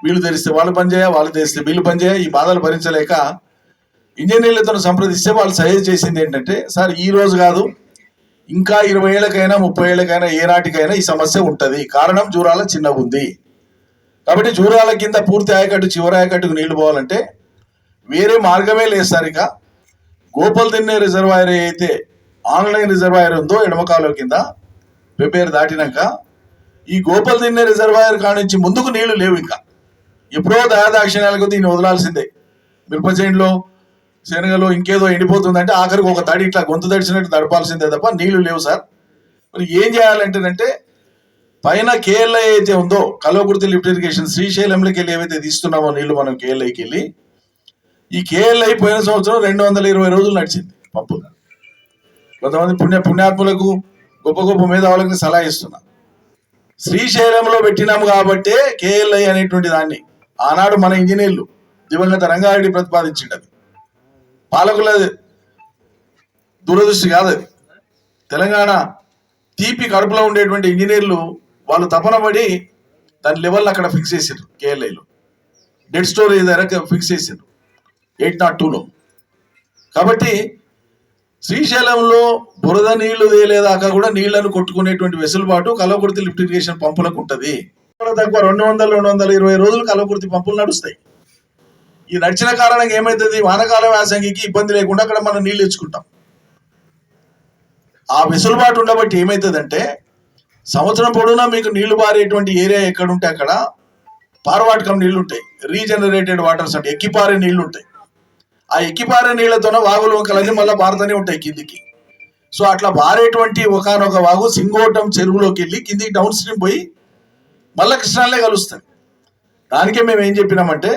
వీళ్ళు తెరిస్తే వాళ్ళు పనిచేయ, వాళ్ళు తెరిస్తే వీళ్ళు పనిచేయ, ఈ బాధలు భరించలేక ఇంజనీర్లతో సంప్రదిస్తే వాళ్ళు సజెస్ట్ చేసింది ఏంటంటే, సార్ ఈ రోజు కాదు, ఇంకా 20 ఏళ్ళకైనా 30 ఏళ్ళకైనా ఏ నాటికైనా ఈ సమస్య ఉంటుంది. కారణం జూరాల చిన్నగా ఉంది కాబట్టి జూరాల కింద పూర్తి ఆయకట్టు చివరి ఆయకట్టుకు నీళ్లు పోవాలంటే వేరే మార్గమే లేదు సార్. ఇక గోపల్ దిన్నే రిజర్వాయర్ అయితే ఆన్లైన్ రిజర్వాయర్ ఉందో ఎడమకాలువ కింద పెబ్బేరు దాటినాక, ఈ గోపల్ దిన్నే రిజర్వాయర్ కానించి ముందుకు నీళ్లు లేవు. ఇంకా ఎప్పుడో దయాదాక్షిణ్యాలకు దీన్ని వదలాల్సిందే. మిరప చేనులో శనగలో ఇంకేదో ఎండిపోతుందంటే ఆఖరికి ఒక తడి ఇట్లా గొంతు తడిచినట్టు తడపాల్సిందే తప్ప నీళ్లు లేవు సార్. మరి ఏం చేయాలంటేనంటే, పైన కేఎల్ఐ అయితే ఉందో కల్వకుర్తి లిఫ్ట్ ఇరిగేషన్ శ్రీశైలంలోకి వెళ్ళి ఏవైతే తీస్తున్నామో నీళ్లు మనం కేఎల్ఐకి వెళ్ళి, ఈ కేఎల్ఐ పోయిన సంవత్సరం 220 రోజులు నడిచింది పంపు. కొంతమంది పుణ్యాత్ములకు గొప్ప గొప్ప మేధావులకు సలహా ఇస్తున్నా, శ్రీశైలంలో పెట్టినాము కాబట్టే కేఎల్ఐ అనేటువంటి దాన్ని ఆనాడు మన ఇంజనీర్లు దివంగత రంగారెడ్డి ప్రతిపాదించింది. అది పాలకుల దురదృష్టి కాదు, అది తెలంగాణ తీపి కడుపులో ఉండేటువంటి ఇంజనీర్లు వాళ్ళు తపన పడి దాని లెవెల్ అక్కడ ఫిక్స్ చేసారు. కేఎల్ఐలో డెడ్ స్టోరేజ్ దగ్గర ఫిక్స్ చేసారు 802లో. కాబట్టి శ్రీశైలంలో బురద నీళ్లు తేలేదాకా కూడా నీళ్లను కొట్టుకునేటువంటి వెసులుబాటు కల్వకుర్తి లిఫ్ట్ ఇరిగేషన్ పంపులకు ఉంటుంది. తక్కువ 200-220 రోజులు కల్వకుర్తి పంపులు నడుస్తాయి. ఈ నడిచిన కారణంగా ఏమవుతుంది, వానకాలం యాసంగికి ఇబ్బంది లేకుండా అక్కడ మనం నీళ్ళు తెచ్చుకుంటాం. ఆ వెసులుబాటు ఉండబట్టి ఏమవుతుందంటే, సంవత్సరం పొడవునా మీకు నీళ్లు పారేటువంటి ఏరియా ఎక్కడుంటే అక్కడ పారవాటకం నీళ్లు ఉంటాయి, రీజనరేటెడ్ వాటర్స్ అంటే ఎక్కిపారే నీళ్లు ఉంటాయి. ఆ ఎక్కిపారే నీళ్లతోనే వాగులు వంకలన్నీ మళ్ళీ పారుతూనే ఉంటాయి కిందికి. సో అట్లా పారేటువంటి ఒకనొక వాగు సింగోటం చెరువులోకి వెళ్ళి కిందికి డౌన్ స్ట్రీమ్ పోయి మళ్ళీ కృష్ణాలే కలుస్తాయి. దానికే మేము ఏం చెప్పినామంటే,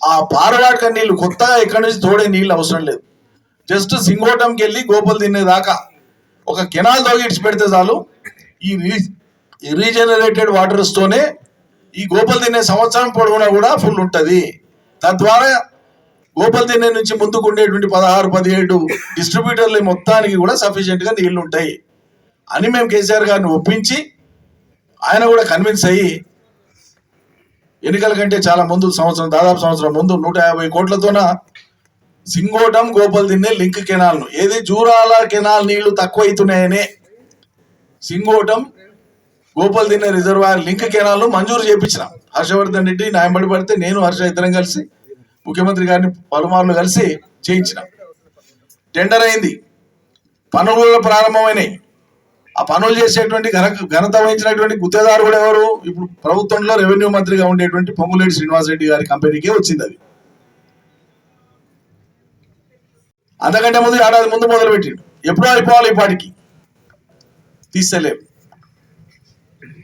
ఆ పారవాటక నీళ్లు కొత్తగా ఎక్కడి నుంచి తోడే నీళ్ళు అవసరం లేదు. జస్ట్ సింగోటంకి వెళ్ళి గోపల్ తినేదాకా ఒక కెనాల్ తోగి ఇడిచి పెడితే చాలు. ఈ రీజనరేటెడ్ వాటర్స్తోనే ఈ గోపల్ తినే సంవత్సరం పొడవునా కూడా ఫుల్ ఉంటుంది. తద్వారా గోపల్ తినే నుంచి ముందుకు ఉండేటువంటి 16-17 డిస్ట్రిబ్యూటర్లు మొత్తానికి కూడా సఫిషియెంట్గా నీళ్లు ఉంటాయి అని మేము కేసీఆర్ గారిని ఒప్పించి, ఆయన కూడా కన్విన్స్ అయ్యి ఎన్నికల కంటే చాలా ముందు దాదాపు సంవత్సరం ముందు 150 కోట్లతోన సింగోటం గోపల్ దిన్నే లింక్ కెనాల్ను, ఏది జూరాల కెనాల్ నీళ్లు తక్కువ అవుతున్నాయనే సింగోటం గోపల్ దిన్నే రిజర్వాయర్ లింక్ కెనాల్ను మంజూరు చేయించిన. హర్షవర్ధన్ రెడ్డి న్యాయంబడి పడితే నేను హర్ష ఇద్దరం కలిసి ముఖ్యమంత్రి గారిని పలుమార్లు కలిసి చేయించిన. టెండర్ అయింది, పనులు ప్రారంభమైనాయి. ఆ పనులు చేసేటువంటి ఘనత వహించినటువంటి గుత్తేదారు కూడా ఎవరు, ఇప్పుడు ప్రభుత్వంలో రెవెన్యూ మంత్రిగా ఉండేటువంటి పొంగులేటి శ్రీనివాసరెడ్డి గారి కంపెనీకే వచ్చింది. అది అంతకంటే ముందు ఏడాది ముందు మొదలుపెట్టిండు. ఎప్పుడో అయిపోవాలి, ఈ పాటికి తీస్తలేవు.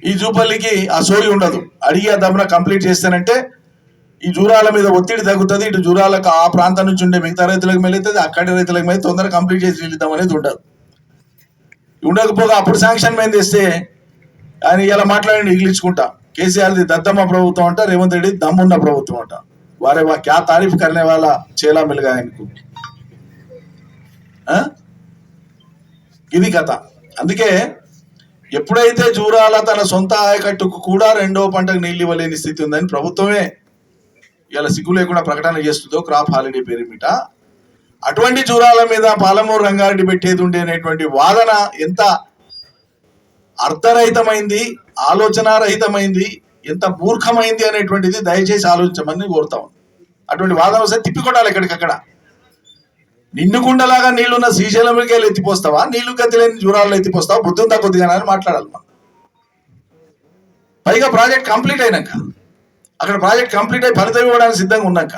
ఈ జూపల్లికి ఆ సోయి ఉండదు, అడిగి ఆ దమ్మున కంప్లీట్ చేస్తానంటే ఈ జూరాల మీద ఒత్తిడి తగ్గుతుంది. ఇటు జూరాలకు ఆ ప్రాంతం నుంచి ఉండే మిగతా రైతులకు మేలవుతుంది, అక్కడి రైతులకు మీద తొందరగా కంప్లీట్ చేసి వెళ్దాం అనేది ఉండదు. ఉండకపోగా అప్పుడు శాంక్షన్ మీద తెస్తే ఆయన ఇలా మాట్లాడి ఇగిలించుకుంటా, కేసీఆర్ది దద్దమ్మ ప్రభుత్వం అంట, రేవంత్ రెడ్డి దమ్మున్న ప్రభుత్వం అంట. वारे वाह क्या तारीफ करने वाला चेला मिल गया इनको ఇది కథ. అందుకే ఎప్పుడైతే జూరాల తన సొంత ఆయకట్టుకు కూడా రెండో పంటకు నీళ్ళు ఇవ్వలేని స్థితి ఉందని ప్రభుత్వమే ఇలా సిగ్గు లేకుండా ప్రకటన చేస్తుందో క్రాప్ హాలిడే పేరు మీట, అటువంటి జూరాల మీద పాలమూరు రంగారెడ్డి పెట్టేది ఉండే అనేటువంటి వాదన ఎంత అర్ధరహితమైంది, ఆలోచనారహితమైంది, ఎంత మూర్ఖమైంది అనేటువంటిది దయచేసి ఆలోచించమని కోరుతాం. అటువంటి వాదన వస్తే తిప్పికొట్టాలి ఎక్కడికక్కడ. నిండుకుండలాగా నీళ్లున్న శ్రీశైలంకి వెళ్ళి ఎత్తిపోస్తావా, నీళ్లు గతి లేని జూరాల్లో ఎత్తిపోస్తావా, బుద్ధి ఉందా కొద్దిగా అని మాట్లాడాలి మనం. పైగా ప్రాజెక్ట్ కంప్లీట్ అయినాక, అక్కడ ప్రాజెక్ట్ కంప్లీట్ అయి ఫలితం ఇవ్వడానికి సిద్ధంగా ఉన్నాక,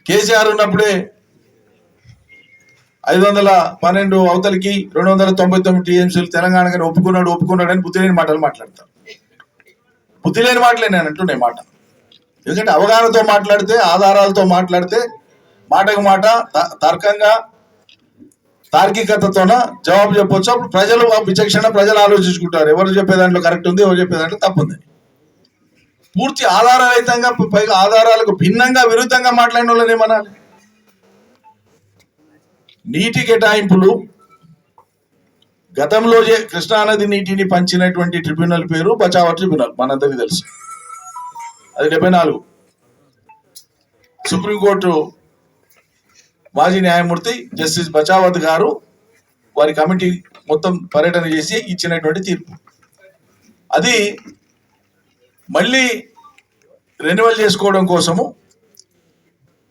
కేసీఆర్ ఉన్నప్పుడే 512 అవతలికి 299 టీఎంసీలు తెలంగాణకి ఒప్పుకున్నాడని బుద్ధి లేని మాటలు మాట్లాడతారు. బుద్ధి లేని మాటలే నేను అంటున్నాయి మాట. ఎందుకంటే అవగాహనతో మాట్లాడితే, ఆధారాలతో మాట్లాడితే, మాటకు మాట తర్కంగా తార్కికతతోన జవాబు చెప్పొచ్చు. అప్పుడు ప్రజలు విచక్షణ, ప్రజలు ఆలోచించుకుంటారు ఎవరు చెప్పే దాంట్లో కరెక్ట్ ఉంది, ఎవరు చెప్పే దాంట్లో తప్పు ఉంది. పూర్తి ఆధారరహితంగా, పైగా ఆధారాలకు భిన్నంగా విరుద్ధంగా మాట్లాడిన వాళ్ళని ఏమనాలి? నీటి కేటాయింపులు గతంలో కృష్ణానది నీటిని పంచినటువంటి ట్రిబ్యునల్ పేరు బచావర్ ట్రిబ్యునల్, మనందరికీ తెలుసు. అది 74 సుప్రీంకోర్టు మాజీ న్యాయమూర్తి జస్టిస్ బచావత్ గారు వారి కమిటీ మొత్తం పర్యటన చేసి ఇచ్చినటువంటి తీర్పు. అది మళ్ళీ రెన్యువల్ చేసుకోవడం కోసము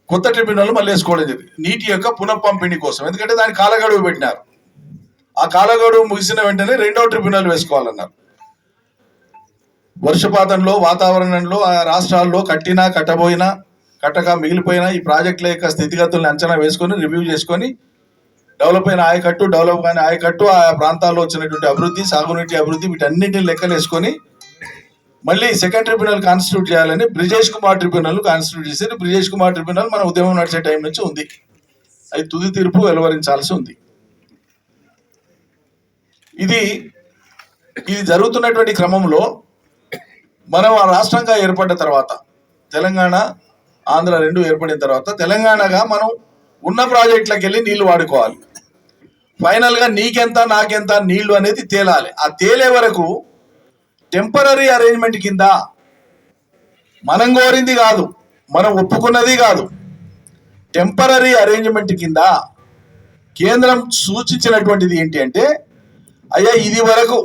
కొత్త ట్రిబ్యునల్ మళ్ళీ వేసుకోవడం జరిగింది, నీటి యొక్క పునఃపంపిణీ కోసం. ఎందుకంటే దానికి కాలగడువు పెట్టినారు. ఆ కాలగడువు ముగిసిన వెంటనే రెండో ట్రిబ్యునల్ వేసుకోవాలన్నారు. వర్షపాతంలో, వాతావరణంలో, ఆ రాష్ట్రాల్లో కట్టినా కట్టబోయినా, కట్టక మిగిలిపోయినా ఈ ప్రాజెక్టుల యొక్క స్థితిగతులను అంచనా వేసుకొని, రివ్యూ చేసుకొని, డెవలప్ అయిన ఆయకట్టు, డెవలప్ అయిన ఆయకట్టు, ఆ ప్రాంతాల్లో వచ్చినటువంటి అభివృద్ధి, సాగునీటి అభివృద్ధి, వీటన్నింటిని లెక్కలు వేసుకొని మళ్ళీ సెకండ్ ట్రిబ్యునల్ కాన్స్టిట్యూట్ చేయాలని బ్రిజేష్ కుమార్ ట్రిబ్యునల్ కాన్స్టిట్యూట్ చేసి, బ్రిజేష్ కుమార్ ట్రిబ్యునల్ మన ఉద్యమం నడిచే టైం నుంచి ఉంది. అది తుది తీర్పు వెలువరించాల్సి ఉంది. ఇది జరుగుతున్నటువంటి క్రమంలో మనం ఆ రాష్ట్రంగా ఏర్పడిన తర్వాత, తెలంగాణ ఆంధ్ర రెండు ఏర్పడిన తర్వాత, తెలంగాణగా మనం ఉన్న ప్రాజెక్టులకు వెళ్ళి నీళ్లు వాడుకోవాలి. ఫైనల్గా నీకెంత నాకెంత నీళ్లు అనేది తేలాలి. ఆ తేలే వరకు టెంపరీ అరేంజ్మెంట్ కింద, మనం కోరింది కాదు, మనం ఒప్పుకున్నది కాదు, టెంపరీ అరేంజ్మెంట్ కింద కేంద్రం సూచించినటువంటిది ఏంటి అంటే, అయ్యా ఇది వరకు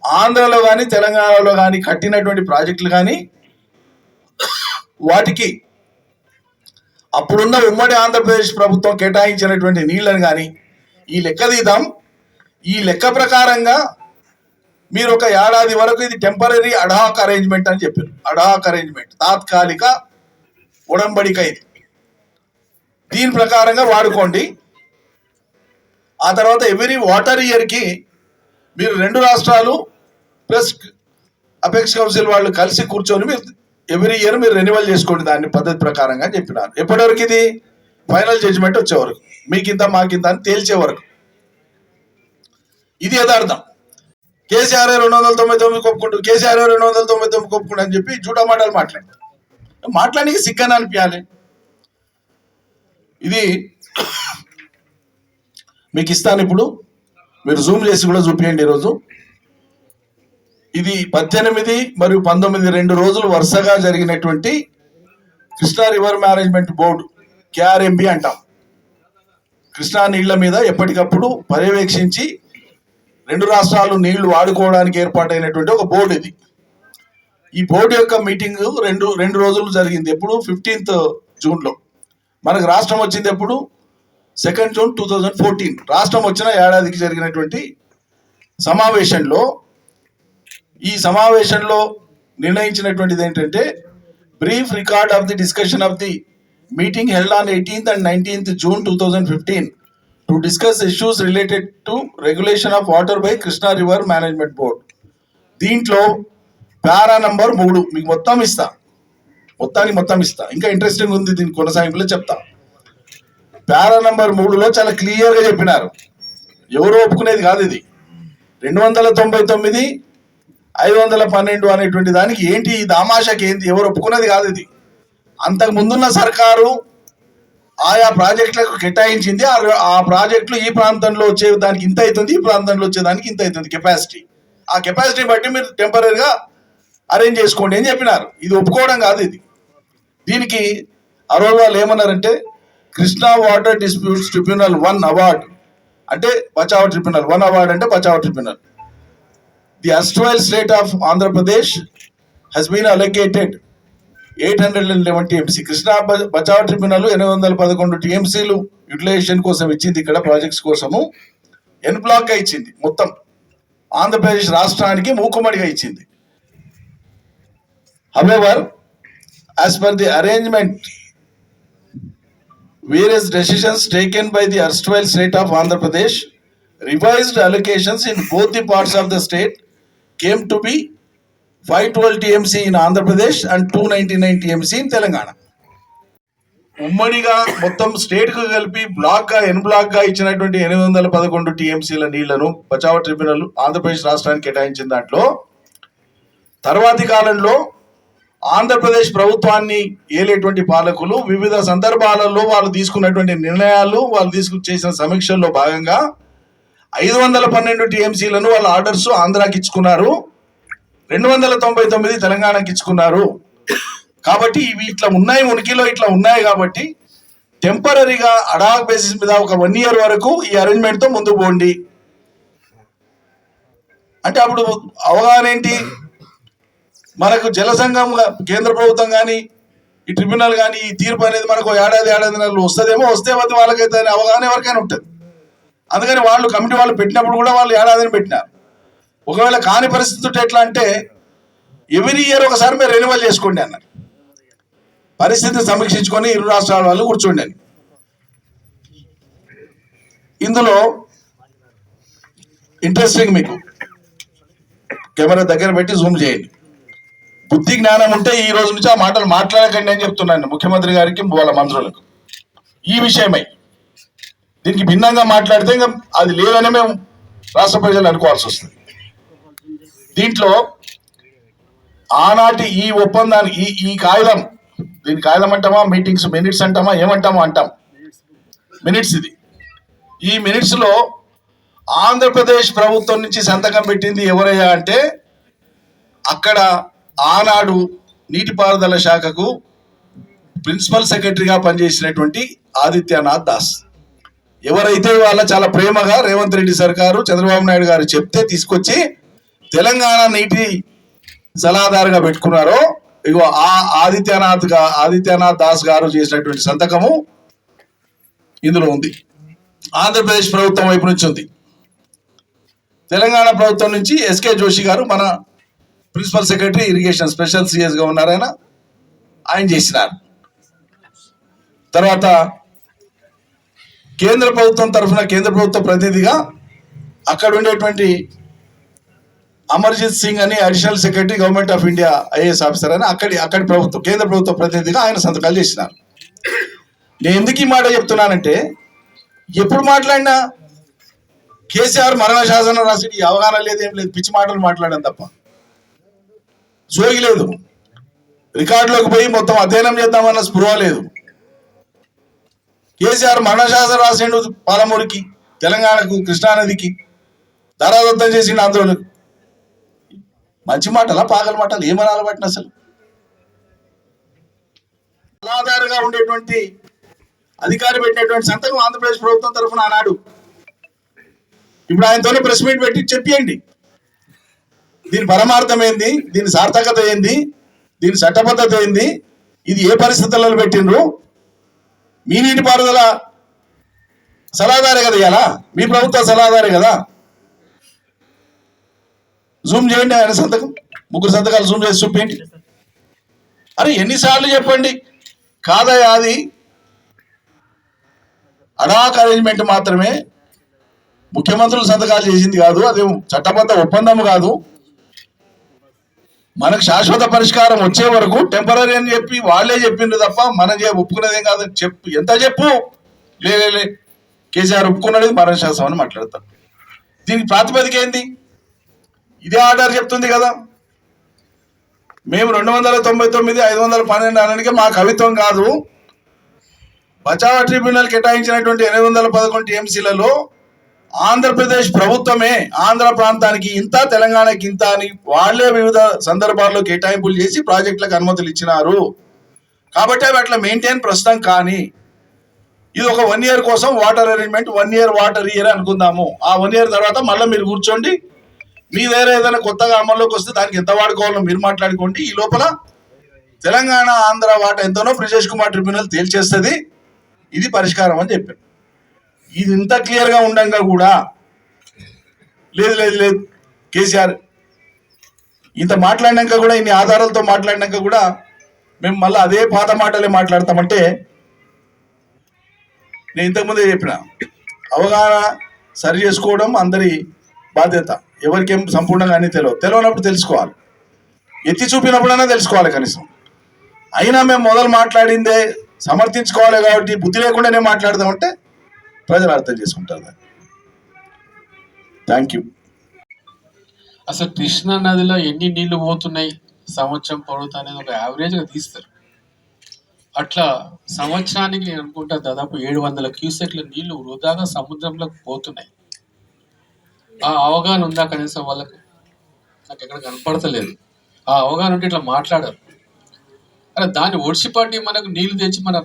ఆంధ్రలో కానీ తెలంగాణలో కానీ కట్టినటువంటి ప్రాజెక్టులు కానీ వాటికి అప్పుడున్న ఉమ్మడి ఆంధ్రప్రదేశ్ ప్రభుత్వం కేటాయించినటువంటి నీళ్లను కానీ ఈ లెక్క తీద్దాం. ఈ లెక్క ప్రకారంగా మీరు ఒక ఏడాది వరకు ఇది టెంపరీ అడాక్ అరేంజ్మెంట్ అని చెప్పారు. అడాక్ అరేంజ్మెంట్, తాత్కాలిక ఉడంబడిక. ఇది దీని ప్రకారంగా వాడుకోండి. ఆ తర్వాత ఎవ్రీ వాటర్ ఇయర్కి మీరు రెండు రాష్ట్రాలు ప్లస్ అపెక్స్ కౌన్సిల్ వాళ్ళు కలిసి కూర్చొని మీరు ఎవ్రీ ఇయర్ మీరు రెన్యువల్ చేసుకోండి దాన్ని పద్ధతి ప్రకారంగా చెప్పినారు. ఎప్పటివరకు ఇది ఫైనల్ జడ్జిమెంట్ వచ్చే వరకు, మీకింత మాకింత అని తేల్చే వరకు. ఇది యథార్థం. కేసీఆర్ 299 కొప్పుకుంటూ, కేసీఆర్ 299 కొప్పుకుంటూ అని చెప్పి జూటా మాటలు మాట్లాడి సిగ్గని అనిపించాలి. ఇది మీకు ఇస్తాను, ఇప్పుడు మీరు జూమ్ చేసి కూడా చూపించండి. ఈరోజు ఇది 18 మరియు 19 2 రోజులు వరుసగా జరిగినటువంటి Krishna river management board, KRMB అంటాం. కృష్ణా నీళ్ల మీద ఎప్పటికప్పుడు పర్యవేక్షించి రెండు రాష్ట్రాలు నీళ్లు వాడుకోవడానికి ఏర్పాటైనటువంటి ఒక బోర్డు ఇది. ఈ బోర్డు యొక్క మీటింగ్ రెండు రోజులు జరిగింది. ఎప్పుడు 15th జూన్లో. మనకు రాష్ట్రం వచ్చింది ఎప్పుడు 2nd జూన్ 2014. రాష్ట్రం వచ్చిన ఏడాదికి జరిగినటువంటి సమావేశంలో, ఈ సమావేశంలో నిర్ణయించినటువంటిది ఏంటంటే, brief record of the discussion of the meeting held on 18th and 19th June 2015 to discuss issues related to regulation of water by Krishna river management board. దీంట్లో పారా నంబర్ 3 మీకు మొత్తం ఇస్తా. ఇంకా ఇంట్రెస్టింగ్ ఉంది, దీని కొనసాగింపులో చెప్తా. పారా నంబర్ 3లో చాలా క్లియర్గా చెప్పినారు. ఎవరు ఒప్పుకునేది కాదు ఇది. 299 512 అనేటువంటి దానికి ఏంటి ఈ దామాషకి ఏంటి, ఎవరు ఒప్పుకున్నది కాదు ఇది. అంతకు ముందున్న సర్కారు ఆయా ప్రాజెక్టులకు కేటాయించింది. ఆ ప్రాజెక్టులు ఈ ప్రాంతంలో వచ్చే దానికి ఇంత అవుతుంది, ఈ ప్రాంతంలో వచ్చేదానికి ఇంత అవుతుంది కెపాసిటీ. ఆ కెపాసిటీ బట్టి మీరు టెంపరీగా అరేంజ్ చేసుకోండి అని చెప్పినారు. ఇది ఒప్పుకోవడం కాదు ఇది. దీనికి ఆ రోజు వాళ్ళు ఏమన్నారంటే Krishna water disputes tribunal 1 award అంటే బచావ్ ట్రిబ్యునల్, 1 అవార్డ్ అంటే Bachawat tribunal. The erstwhile state of Andhra Pradesh has been allocated 811 TMC. Krishna Bachawat tribunal 811 TMCలు యూటిలైజేషన్ కోసం ఇచ్చింది. ఇక్కడ ప్రాజెక్ట్స్ కోసము ఎన్ బ్లాక్ గా ఇచ్చింది. మొత్తం ఆంధ్రప్రదేశ్ రాష్ట్రానికి మూకుమ్మడిగా ఇచ్చింది. However, as per the arrangement, various decisions taken by the erstwhile state of Andhra Pradesh, revised allocations in both the parts of the state came to be 512 TMC in Andhra Pradesh and 299 TMC in Telangana. ఉమ్మడిగా మొత్తం state కు కలిపి black గా ఎన్ black గా ఇచ్చినటువంటి 811 TMCల నీళ్లను Bachao tribunal Andhra Pradesh రాష్ట్రానికి కేటాయించిన దాంట్లో తర్వాతి కాలంలో ఆంధ్రప్రదేశ్ ప్రభుత్వాన్ని ఏలేటువంటి పాలకులు వివిధ సందర్భాలలో వాళ్ళు తీసుకున్నటువంటి నిర్ణయాలు, వాళ్ళు చేసిన సమీక్షల్లో భాగంగా 512 TMCలను వాళ్ళ ఆర్డర్స్ ఆంధ్రాకి ఇచ్చుకున్నారు, 299 తెలంగాణకి ఇచ్చుకున్నారు. కాబట్టి ఇవి ఇట్లా ఉన్నాయి, ఉనికిలో ఇట్లా ఉన్నాయి. కాబట్టి టెంపరీగా అడాక్ బేసిస్ మీద ఒక 1 year వరకు ఈ అరేంజ్మెంట్ తో ముందుకు పోండి అంటే అప్పుడు అవగాహన ఏంటి, మనకు జల సంఘం కేంద్ర ప్రభుత్వం కానీ ఈ ట్రిబ్యునల్ కానీ ఈ తీర్పు అనేది మనకు ఏడాది వస్తుందేమో, వస్తే వాళ్ళకైతే అవగాహన ఎవరికైనా ఉంటుంది. అందుకని వాళ్ళు కమిటీ వాళ్ళు పెట్టినప్పుడు కూడా వాళ్ళు ఏడాదిని పెట్టినారు. ఒకవేళ కాని పరిస్థితి ఎట్లా అంటే ఎవ్రీ ఇయర్ ఒకసారి మీరు రెన్యువల్ చేసుకోండి అన్నారు. పరిస్థితిని సమీక్షించుకొని ఇరు రాష్ట్రాల వాళ్ళు కూర్చోండి అని. ఇందులో ఇంట్రెస్టింగ్, మీకు కెమెరా దగ్గర పెట్టి జూమ్ చేయండి. బుద్ధి జ్ఞానం ఉంటే ఈ రోజు నుంచి ఆ మాటలు మాట్లాడకండి అని చెప్తున్నాను ముఖ్యమంత్రి గారికి, వాళ్ళ మంత్రులకు. ఈ విషయమై దీనికి భిన్నంగా మాట్లాడితే ఇంకా అది లేదని మేము రాష్ట్ర ప్రజలు అనుకోవాల్సి వస్తుంది. దీంట్లో ఆనాటి ఈ ఒప్పందానికి ఈ కాగితం, దీని కాగితం అంటామా, మీటింగ్స్ మినిట్స్ అంటామా, ఏమంటామో అంటాం, మినిట్స్ ఇది. ఈ మినిట్స్ లో ఆంధ్రప్రదేశ్ ప్రభుత్వం నుంచి సంతకం పెట్టింది ఎవరయ్యా అంటే అక్కడ ఆనాడు నీటిపారుదల శాఖకు ప్రిన్సిపల్ సెక్రటరీగా పనిచేసినటువంటి ఆదిత్యనాథ్ దాస్. ఎవరైతే వాళ్ళ చాలా ప్రేమగా రేవంత్ రెడ్డి సర్కారు, చంద్రబాబు నాయుడు గారు చెప్తే తీసుకొచ్చి తెలంగాణ నీటి సలహాదారుగా పెట్టుకున్నారో, ఇగో ఆ ఆదిత్యనాథ్ దాస్ గారు చేసినటువంటి సంతకము ఇందులో ఉంది. ఆంధ్రప్రదేశ్ ప్రభుత్వం వైపు నుంచి ఉంది. తెలంగాణ ప్రభుత్వం నుంచి ఎస్కే జోషి గారు, మన principal secretary irrigation special CS గా ఉన్నారు, ఆయన చేసినారు. తర్వాత కేంద్ర ప్రభుత్వం తరఫున కేంద్ర ప్రభుత్వ ప్రతినిధిగా అక్కడ ఉండేటువంటి అమర్జిత్ సింగ్ అని additional secretary government of India IAS officer అని అక్కడి ప్రభుత్వం కేంద్ర ప్రభుత్వ ప్రతినిధిగా ఆయన సంతకాలు చేసినారు. నేను ఎందుకు ఈ మాట చెప్తున్నానంటే ఎప్పుడు మాట్లాడినా కేసీఆర్ మరణ శాసనం రాసి అవగాహన లేదు, ఏం లేదు, పిచ్చి మాటలు మాట్లాడడం తప్ప జోగి లేదు. రికార్డులోకి పోయి మొత్తం అధ్యయనం చేద్దామన్న స్పృహ లేదు. కేసీఆర్ మరణ శాసనం రాసిండు పాలమూరుకి, తెలంగాణకు, కృష్ణానదికి ధారాదత్తం చేసిండు ఆందోళనకు. మంచి మాటలా పాగల మాటలు ఏమనాలి పట్టిన అసలు. సలహాదారుగా ఉండేటువంటి అధికారి పెట్టినటువంటి సంతకం ఆంధ్రప్రదేశ్ ప్రభుత్వం తరఫున ఆనాడు. ఇప్పుడు ఆయనతోనే ప్రెస్ మీట్ పెట్టి చెప్పండి దీని పరమార్థం ఏంది, దీని సార్థకత ఏంది, దీని చట్టబద్ధత ఏంది, ఇది ఏ పరిస్థితులలో పెట్టిండ్రు. మీ నీటిపారుదల సలహాదారే కదా, ఇలా మీ ప్రభుత్వ సలహాదారే కదా. జూమ్ చేయండి ఆయన సంతకం, 3 సంతకాలు జూమ్ చేసి చూపేయండి. అరే ఎన్నిసార్లు చెప్పండి, కాదయా అది అడాక్ అరేంజ్మెంట్ మాత్రమే, ముఖ్యమంత్రులు సంతకాలు చేసింది కాదు, అది చట్టబద్ధ ఒప్పందం కాదు. మనకు శాశ్వత పరిష్కారం వచ్చే వరకు టెంపరీ అని చెప్పి వాళ్ళే చెప్పిండ్రు తప్ప మనం ఒప్పుకునేదేం కాదని చెప్పు, ఎంత చెప్పు లే కేసీఆర్ ఒప్పుకున్నది మరణ శాసనం అని మాట్లాడతారు. దీనికి ప్రాతిపదిక ఏంది, ఇదే ఆర్డర్ చెప్తుంది కదా. మేము 299 512 అనడానికి మా కవిత్వం కాదు. బచావా ట్రిబ్యునల్ కేటాయించినటువంటి 811 టీఎంసీలలో ఆంధ్రప్రదేశ్ ప్రభుత్వమే ఆంధ్ర ప్రాంతానికి ఇంత, తెలంగాణకి ఇంత అని వాళ్లే వివిధ సందర్భాల్లో కేటాయింపులు చేసి ప్రాజెక్టులకు అనుమతులు ఇచ్చినారు. కాబట్టి అవి అట్లా మెయింటైన్ ప్రస్తుతం. కానీ ఇది ఒక 1 year కోసం water arrangement, 1 year water year అనుకుందాము. ఆ 1 year తర్వాత మళ్ళీ మీరు కూర్చోండి, మీ దగ్గర ఏదైనా కొత్తగా అమల్లోకి వస్తే దానికి ఎంత వాడుకోవాలో మీరు మాట్లాడుకోండి. ఈ లోపల తెలంగాణ ఆంధ్ర వాటా ఎంతనో బ్రిజేష్ కుమార్ ట్రిబ్యునల్ తేల్చేస్తుంది. ఇది పరిష్కారం అని చెప్పారు. ఇది ఇంత క్లియర్గా ఉండగా కూడా లేదు లేదు లేదు కేసీఆర్ ఇంత మాట్లాడినాక కూడా, ఇన్ని ఆధారాలతో మాట్లాడినాక కూడా మేము మళ్ళీ అదే పాత మాటలే మాట్లాడతామంటే, నేను ఇంతకుముందే చెప్పిన అవగాహన సరి చేసుకోవడం అందరి బాధ్యత. ఎవరికేం సంపూర్ణంగా అని తెలియనప్పుడు తెలుసుకోవాలి, ఎత్తి చూపినప్పుడైనా తెలుసుకోవాలి కనీసం. అయినా మేము మొదలు మాట్లాడిందే సమర్థించుకోవాలి కాబట్టి బుద్ధి లేకుండానే మాట్లాడదామంటే ప్రజలు అర్థం చేసుకుంటారు దాన్ని. Thank you.
అసలు కృష్ణా నదిలో ఎన్ని నీళ్లు పోతున్నాయి సంవత్సరం పొడుగుతా అనేది ఒక యావరేజ్గా తీస్తారు. అట్లా సంవత్సరానికి నేను అనుకుంటా దాదాపు 700 క్యూసెక్ల నీళ్లు వృధాగా సముద్రంలోకి పోతున్నాయి. ఆ అవగాహన ఉందా కనీసం వాళ్ళకు? నాకు ఎక్కడ కనపడతలేదు. ఆ అవగాహన ఉంటే ఇట్లా మాట్లాడారు. అరే దాన్ని ఒడిసిపట్టి మనకు నీళ్లు తెచ్చి మన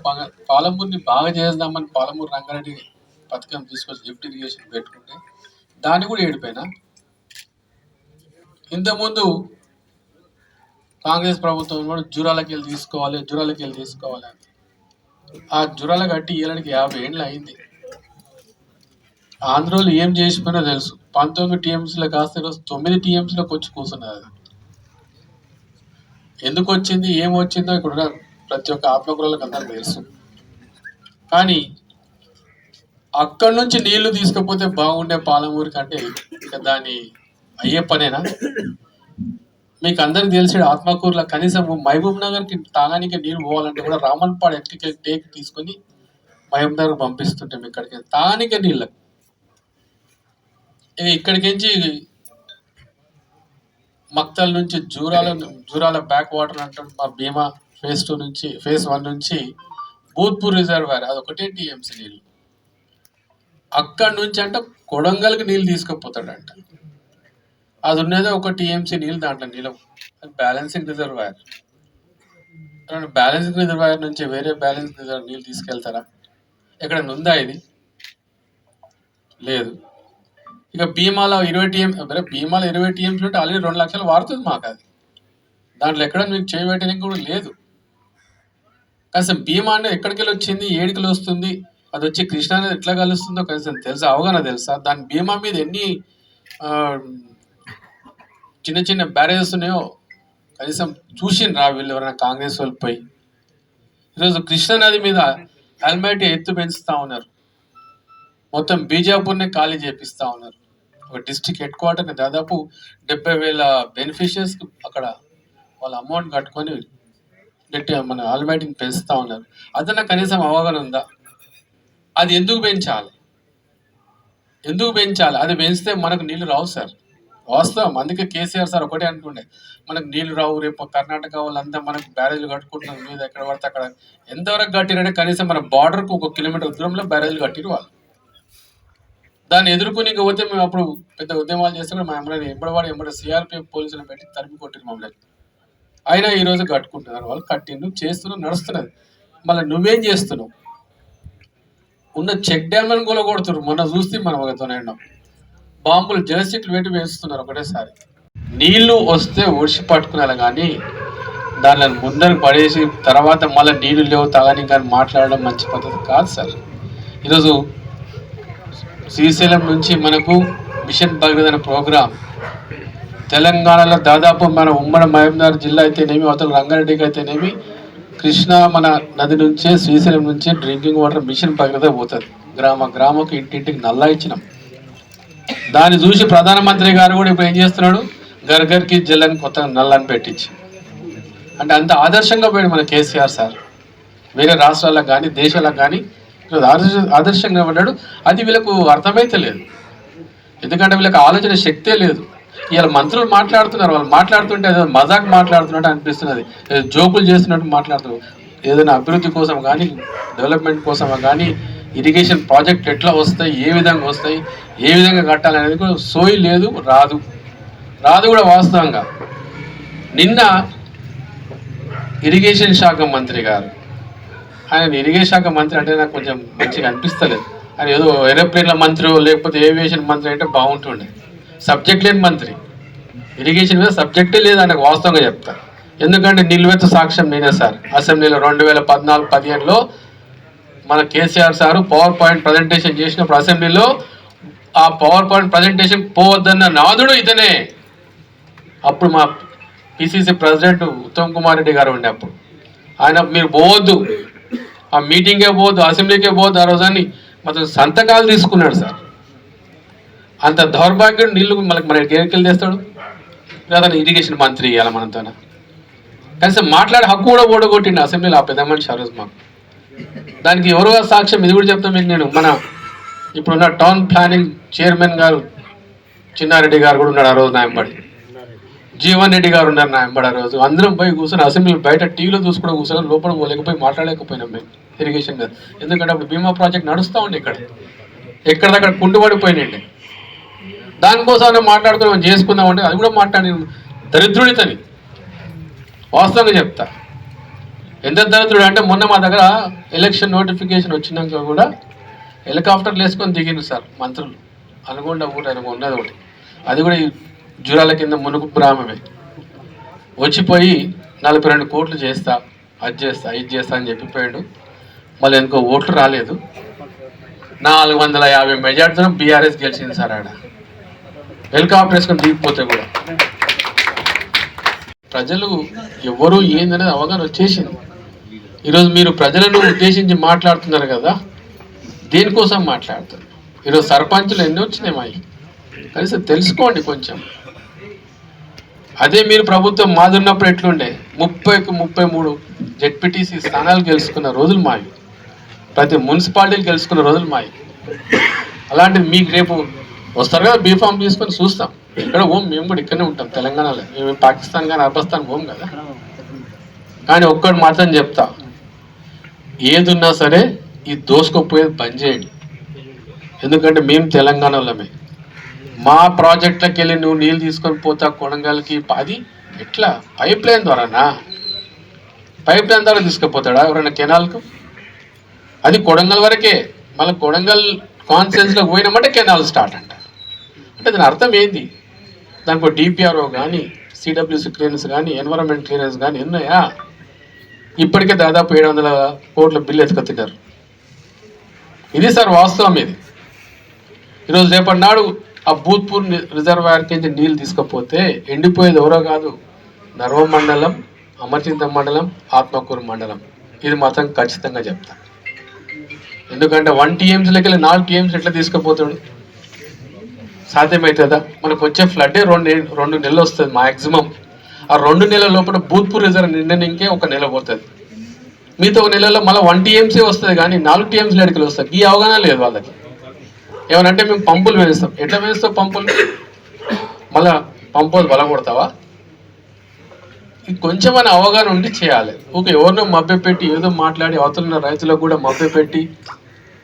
పాలమూరుని బాగా చేద్దామని పాలమూరు రంగారెడ్డి పథకం తీసుకొచ్చి లిఫ్ట్ ఇరిగేషన్ పెట్టుకుంటే దాన్ని కూడా ఏడిపోయినా. ఇంతకుముందు కాంగ్రెస్ ప్రభుత్వం కూడా జూరాలకి వెళ్ళి తీసుకోవాలి అని ఆ జురాల కట్టి ఏళ్ళకి 50 ఏళ్ళు అయింది. ఆంధ్రోలు ఏం చేసిపోయినా తెలుసు. 19 టీఎంసీలో కాస్త ఈరోజు 9 టీఎంసీలోకి వచ్చి కూర్చున్నది. అది ఎందుకు వచ్చింది, ఏం వచ్చిందో ఇక్కడ ప్రతి ఒక్క ఆత్మకులకు అందరికి తెలుసు. కానీ అక్కడి నుంచి నీళ్లు తీసుకపోతే బాగుండే పాలమూరు కంటే ఇక దాన్ని అయ్యే పనేనా? మీకు అందరికి తెలిసి ఆత్మకూరులో కనీసం మహబూబ్ నగర్కి తాగానికి నీళ్ళు పోవాలంటే కూడా రామన్పాడు ఎక్కడికి టేక్ తీసుకొని మహబూబ్ నగర్ పంపిస్తుంటాం. ఇక్కడికి తాగానికే నీళ్ళకి. ఇక ఇక్కడికించి మక్తల్ నుంచి జూరాల బ్యాక్ వాటర్ అంటారు. మా భీమా phase 2 నుంచి phase 1 నుంచి భూత్పూర్ రిజర్వాయర్ అదొకటే టీఎంసీ నీళ్ళు. అక్కడి నుంచి అంటే కొడంగల్కి నీళ్ళు తీసుకుపోతాడంట. అది ఉన్నదే ఒక టీఎంసీ నీళ్ళు, దాంట్లో నీళ్ళు బ్యాలెన్సింగ్ రిజర్వాయర్. బ్యాలెన్సింగ్ రిజర్వాయర్ నుంచి వేరే బ్యాలెన్సింగ్ రిజర్వాయర్ నీళ్ళు తీసుకెళ్తారా? ఎక్కడైనా ఉందా ఇది? లేదు. ఇక భీమాలో 20 టీఎంసీ ఉంటే ఆల్రెడీ 2 లక్షలు వాడుతుంది మాకు. అది దాంట్లో ఎక్కడ మీకు చేయబెట్టడానికి కూడా లేదు. కనీసం భీమా అంటే ఎక్కడికి వెళ్ళి వచ్చింది, ఏడికి వస్తుంది, అది వచ్చి కృష్ణా అనేది ఎట్లా కలుస్తుందో కనీసం తెలుసా? అవగాహన తెలుసా? దాని భీమా మీద ఎన్ని చిన్న చిన్న బ్యారేజెస్ ఉన్నాయో కనీసం చూసిండ్రా వీళ్ళు ఎవరైనా కాంగ్రెస్ వాళ్ళు పోయి? ఈరోజు కృష్ణా నది మీద ఆల్మైటీ ఎత్తు పెంచుతా ఉన్నారు. మొత్తం బీజాపూర్ని ఖాళీ చేపిస్తా ఉన్నారు. ఒక డిస్ట్రిక్ట్ హెడ్ క్వార్టర్ని దాదాపు 70,000 బెనిఫిషియర్స్ అక్కడ వాళ్ళ అమౌంట్ కట్టుకొని మన ఆల్మైటీని పెంచుతా ఉన్నారు. అదన్నా కనీసం అవగాహన ఉందా? అది ఎందుకు పెంచాలి? అది పెంచితే మనకు నీళ్లు రావు సార్. వాస్తవం. అందుకే కేసీఆర్ సార్ ఒకటే అనుకుండే, మనకు నీళ్లు రావు, రేపు కర్ణాటక వాళ్ళంతా మనకు బ్యారేజ్లు కట్టుకుంటున్నాం మీద ఎక్కడ పడితే అక్కడ. ఎంతవరకు కట్టిరంటే కనీసం మన బార్డర్కు 1 కిలోమీటర్ దూరంలో బ్యారేజ్లు కట్టిరు వాళ్ళు. దాన్ని ఎదుర్కొని ఇంక పోతే మేము అప్పుడు పెద్ద ఉద్యమాలు చేస్తే మా ఎంబడి సిఆర్పిఎఫ్ పోలీసులను పెట్టి తరిమి కొట్టిరు మమ్మల్ని. అయినా ఈరోజు కట్టుకుంటున్నారు వాళ్ళు. కట్టిండు, చేస్తున్నారు, నడుస్తున్నది. మళ్ళీ నువ్వేం చేస్తున్నావు? ఉన్న చెక్ డ్యామ్లను కూడా కొడుతున్నారు. మొన్న చూస్తే మనం ఒకతోనేండం బాంబులు జలసిట్లు పెట్టి వేస్తున్నారు ఒకటేసారి. నీళ్లు వస్తే ఒడిసి పట్టుకున్నారు కానీ దానిని ముందరకు పడేసి తర్వాత మళ్ళీ నీళ్లు లేవు తాగని కానీ మాట్లాడడం మంచి పద్ధతి కాదు సార్. ఈరోజు శ్రీశైలం నుంచి మనకు మిషన్ భగీరథ అనే ప్రోగ్రాం తెలంగాణలో దాదాపు మన ఉమ్మడి మహబూబ్నగర్ జిల్లా అయితేనేమి, అవతల రంగారెడ్డికి అయితేనేమి, కృష్ణా మన నది నుంచే శ్రీశైలం నుంచే డ్రింకింగ్ వాటర్ మిషన్ భగీరథ పోతుంది. గ్రామకు ఇంటింటికి నల్లా ఇచ్చినాం. దాన్ని చూసి ప్రధానమంత్రి గారు కూడా ఇప్పుడు ఏం చేస్తున్నాడు, గర్గర్కి జల్లని కొత్త నల్లని పెట్టించి. అంటే అంత ఆదర్శంగా పోయాడు మన కేసీఆర్ సార్. వేరే రాష్ట్రాలకు కానీ దేశాలకు కానీ ఆదర్శంగా పడ్డాడు. అది వీళ్ళకు అర్థమైతే లేదు. ఎందుకంటే వీళ్ళకి ఆలోచన శక్తే లేదు. ఇవాళ మంత్రులు మాట్లాడుతున్నారు, వాళ్ళు మాట్లాడుతుంటే ఏదో మజాక్ మాట్లాడుతున్నట్టు అనిపిస్తున్నది, ఏదో జోకులు చేస్తున్నట్టు మాట్లాడుతున్నారు. ఏదైనా అభివృద్ధి కోసం కానీ డెవలప్మెంట్ కోసం కానీ ఇరిగేషన్ ప్రాజెక్ట్ ఎట్లా వస్తాయి, ఏ విధంగా వస్తాయి, ఏ విధంగా కట్టాలనేది కూడా సోయి లేదు, రాదు కూడా. వాస్తవంగా నిన్న ఇరిగేషన్ శాఖ మంత్రి గారు, ఆయన ఇరిగేషన్ శాఖ మంత్రి అంటే నాకు కొంచెం మంచిగా అనిపిస్తలేదు. ఆయన ఏదో ఏరోప్లేన్ల మంత్రి లేకపోతే ఏవియేషన్ మంత్రి అంటే బాగుంటుండే. సబ్జెక్ట్ లేని మంత్రి, ఇరిగేషన్ మీద సబ్జెక్టే లేదు ఆయనకు, వాస్తవంగా చెప్తా. ఎందుకంటే నిలువెత్తు సాక్ష్యం నేనే సార్. అసెంబ్లీలో 2014-15లో మన KCR sir power point presentation చేసినప్పుడు అసెంబ్లీలో ఆ పవర్ పాయింట్ ప్రజెంటేషన్ పోవద్దన్న నాదుడు ఇతనే. అప్పుడు మా పిసిసి ప్రెసిడెంట్ ఉత్తమ్ కుమార్ రెడ్డి గారు ఉండే అప్పుడు. ఆయన మీరు పోవద్దు, ఆ మీటింగే పోవద్దు, అసెంబ్లీకే పోవద్దు ఆ రోజాన్ని మొత్తం సంతకాలు తీసుకున్నాడు సార్. అంత దౌర్భాగ్యం. నీళ్ళు మనకి కేరికలు తెస్తాడు లేదా ఇరిగేషన్ మంత్రి ఇవ్వాలి మనతో. కనీసం మాట్లాడే హక్కు కూడా ఓడగొట్టిండు అసెంబ్లీలో ఆ పెద్ద మనిషి ఆ రోజు మాకు. దానికి ఎవరో సాక్ష్యం, ఇది కూడా చెప్తాను మీకు నేను. మన ఇప్పుడున్న టౌన్ ప్లానింగ్ చైర్మన్ గారు చిన్నారెడ్డి గారు కూడా ఉన్నాడు ఆ రోజు నా వెంబడి. జీవన్ రెడ్డి గారు ఉన్నారు నా వెంబడి ఆ రోజు. అందరం పోయి కూర్చొని అసెంబ్లీ బయట టీవీలో చూసుకుని కూర్చొని లోపల పోలేకపోయి మాట్లాడలేకపోయినాం మేము ఇరిగేషన్ మీద. ఎందుకంటే అప్పుడు బీమా ప్రాజెక్ట్ నడుస్తూ ఉండే, ఎక్కడదక్కడ కుంటుపడిపోయినండి. దానికోసం మాట్లాడుకుని చేసుకుందామంటే అది కూడా మాట్లాడి దరిద్రుడితని వాస్తవంగా చెప్తా. ఎంత దరిద్రుడు అంటే మొన్న మా దగ్గర ఎలక్షన్ నోటిఫికేషన్ వచ్చినాక కూడా హెలికాప్టర్లు వేసుకొని దిగింది సార్ మంత్రులు. అనుకోండి ఊరు ఆయన ఉన్నది ఒకటి, అది కూడా ఈ జూరాల కింద మునుగు గ్రామమే. వచ్చిపోయి 42 కోట్లు చేస్తా, అది చేస్తా, ఇది చేస్తా అని చెప్పిపోయాడు. మళ్ళీ ఎందుకో ఓట్లు రాలేదు. 450 మెజార్టీతో బీఆర్ఎస్ గెలిచింది సార్. ఆడ హెలికాప్టర్ వేసుకొని దిగిపోతే కూడా ప్రజలు ఎవరు ఏందనేది అవగాహన వచ్చేసింది. ఈరోజు మీరు ప్రజలను ఉద్దేశించి మాట్లాడుతున్నారు కదా, దేనికోసం మాట్లాడుతున్నారు? ఈరోజు సర్పంచులు ఎన్ని వచ్చినాయి మాయి, కనీసం తెలుసుకోండి కొంచెం. అదే మీరు ప్రభుత్వం మాది ఉన్నప్పుడు ఎట్లుండే 30కు 33 జెడ్పీటీసీ స్థానాలు గెలుచుకున్న రోజులు మావి, ప్రతి మున్సిపాలిటీలు గెలుచుకున్న రోజులు మావి. అలాంటిది మీకు రేపు వస్తారు కదా బీఫామ్ తీసుకొని చూస్తాం. ఇక్కడ ఓం మేము కూడా ఇక్కడనే ఉంటాం తెలంగాణలో, మేము పాకిస్తాన్ కానీ అఫ్ఘానిస్తాన్ పోం కదా. కానీ ఒక్కటి మాత్రం చెప్తా, ఏదున్నా సరే ఈ దోసుకోపోయేది బంద్ చేయండి. ఎందుకంటే మేము తెలంగాణలోమే. మా ప్రాజెక్టులకు వెళ్ళి నువ్వు నీళ్ళు తీసుకొని పోతా కొడంగల్కి, అది ఎట్లా పైప్ లైన్ ద్వారానా? పైప్ లైన్ ద్వారా తీసుకుపోతాడా ఎవరైనా కెనాల్కు? అది కొడంగల్ వరకే. మళ్ళీ కొడంగల్ కాన్స్టిట్యున్సీలోకి పోయినామంటే కెనాల్ స్టార్ట్ అంట. అంటే దాని అర్థం ఏంది? దానికి డిపిఆర్ఓ కానీ, సిడబ్ల్యూసి క్లియరెన్స్ కానీ, ఎన్విరాన్మెంట్ క్లియరెన్స్ కానీ ఉన్నాయా? ఇప్పటికే దాదాపు 700 కోట్ల బిల్లు ఎత్తుకొత్తినారు. ఇది సార్ వాస్తవం. ఇది ఈరోజు రేపటి నాడు ఆ భూత్పూర్ రిజర్వాయర్ కింద నీళ్ళు తీసుకపోతే ఎండిపోయేది ఎవరో కాదు, నర్వ మండలం, అమర్చింత మండలం, ఆత్మకూరు మండలం. ఇది మాత్రం ఖచ్చితంగా చెప్తా. ఎందుకంటే 1 TMCలకి 4 TMC ఎట్లా తీసుకుపోతాడు? సాధ్యమవుతుందా? మనకు వచ్చే ఫ్లడ్ 2 నెలలు వస్తుంది మ్యాక్సిమం. ఆ 2 నెలల లోపల భూత్పూర్ రిజర్వ్ నిండనికే 1 నెల పోతుంది. మిగతా 1 నెలలో మళ్ళీ 1 TMC వస్తుంది, కానీ 4 TMC ఎడికలు వస్తాయి. ఈ అవగాహన లేదు వాళ్ళకి. ఏమనంటే మేము పంపులు వేస్తాం. ఎట్లా వేస్తావు పంపులు? మళ్ళా పంపులు బలగొడతావా? ఇది కొంచెమైనా అవగాహన ఉండి చేయాలి. ఊకే ఎవరినో మభ్యపెట్టి ఏదో మాట్లాడి అవతల రైతులకు కూడా మభ్యపెట్టి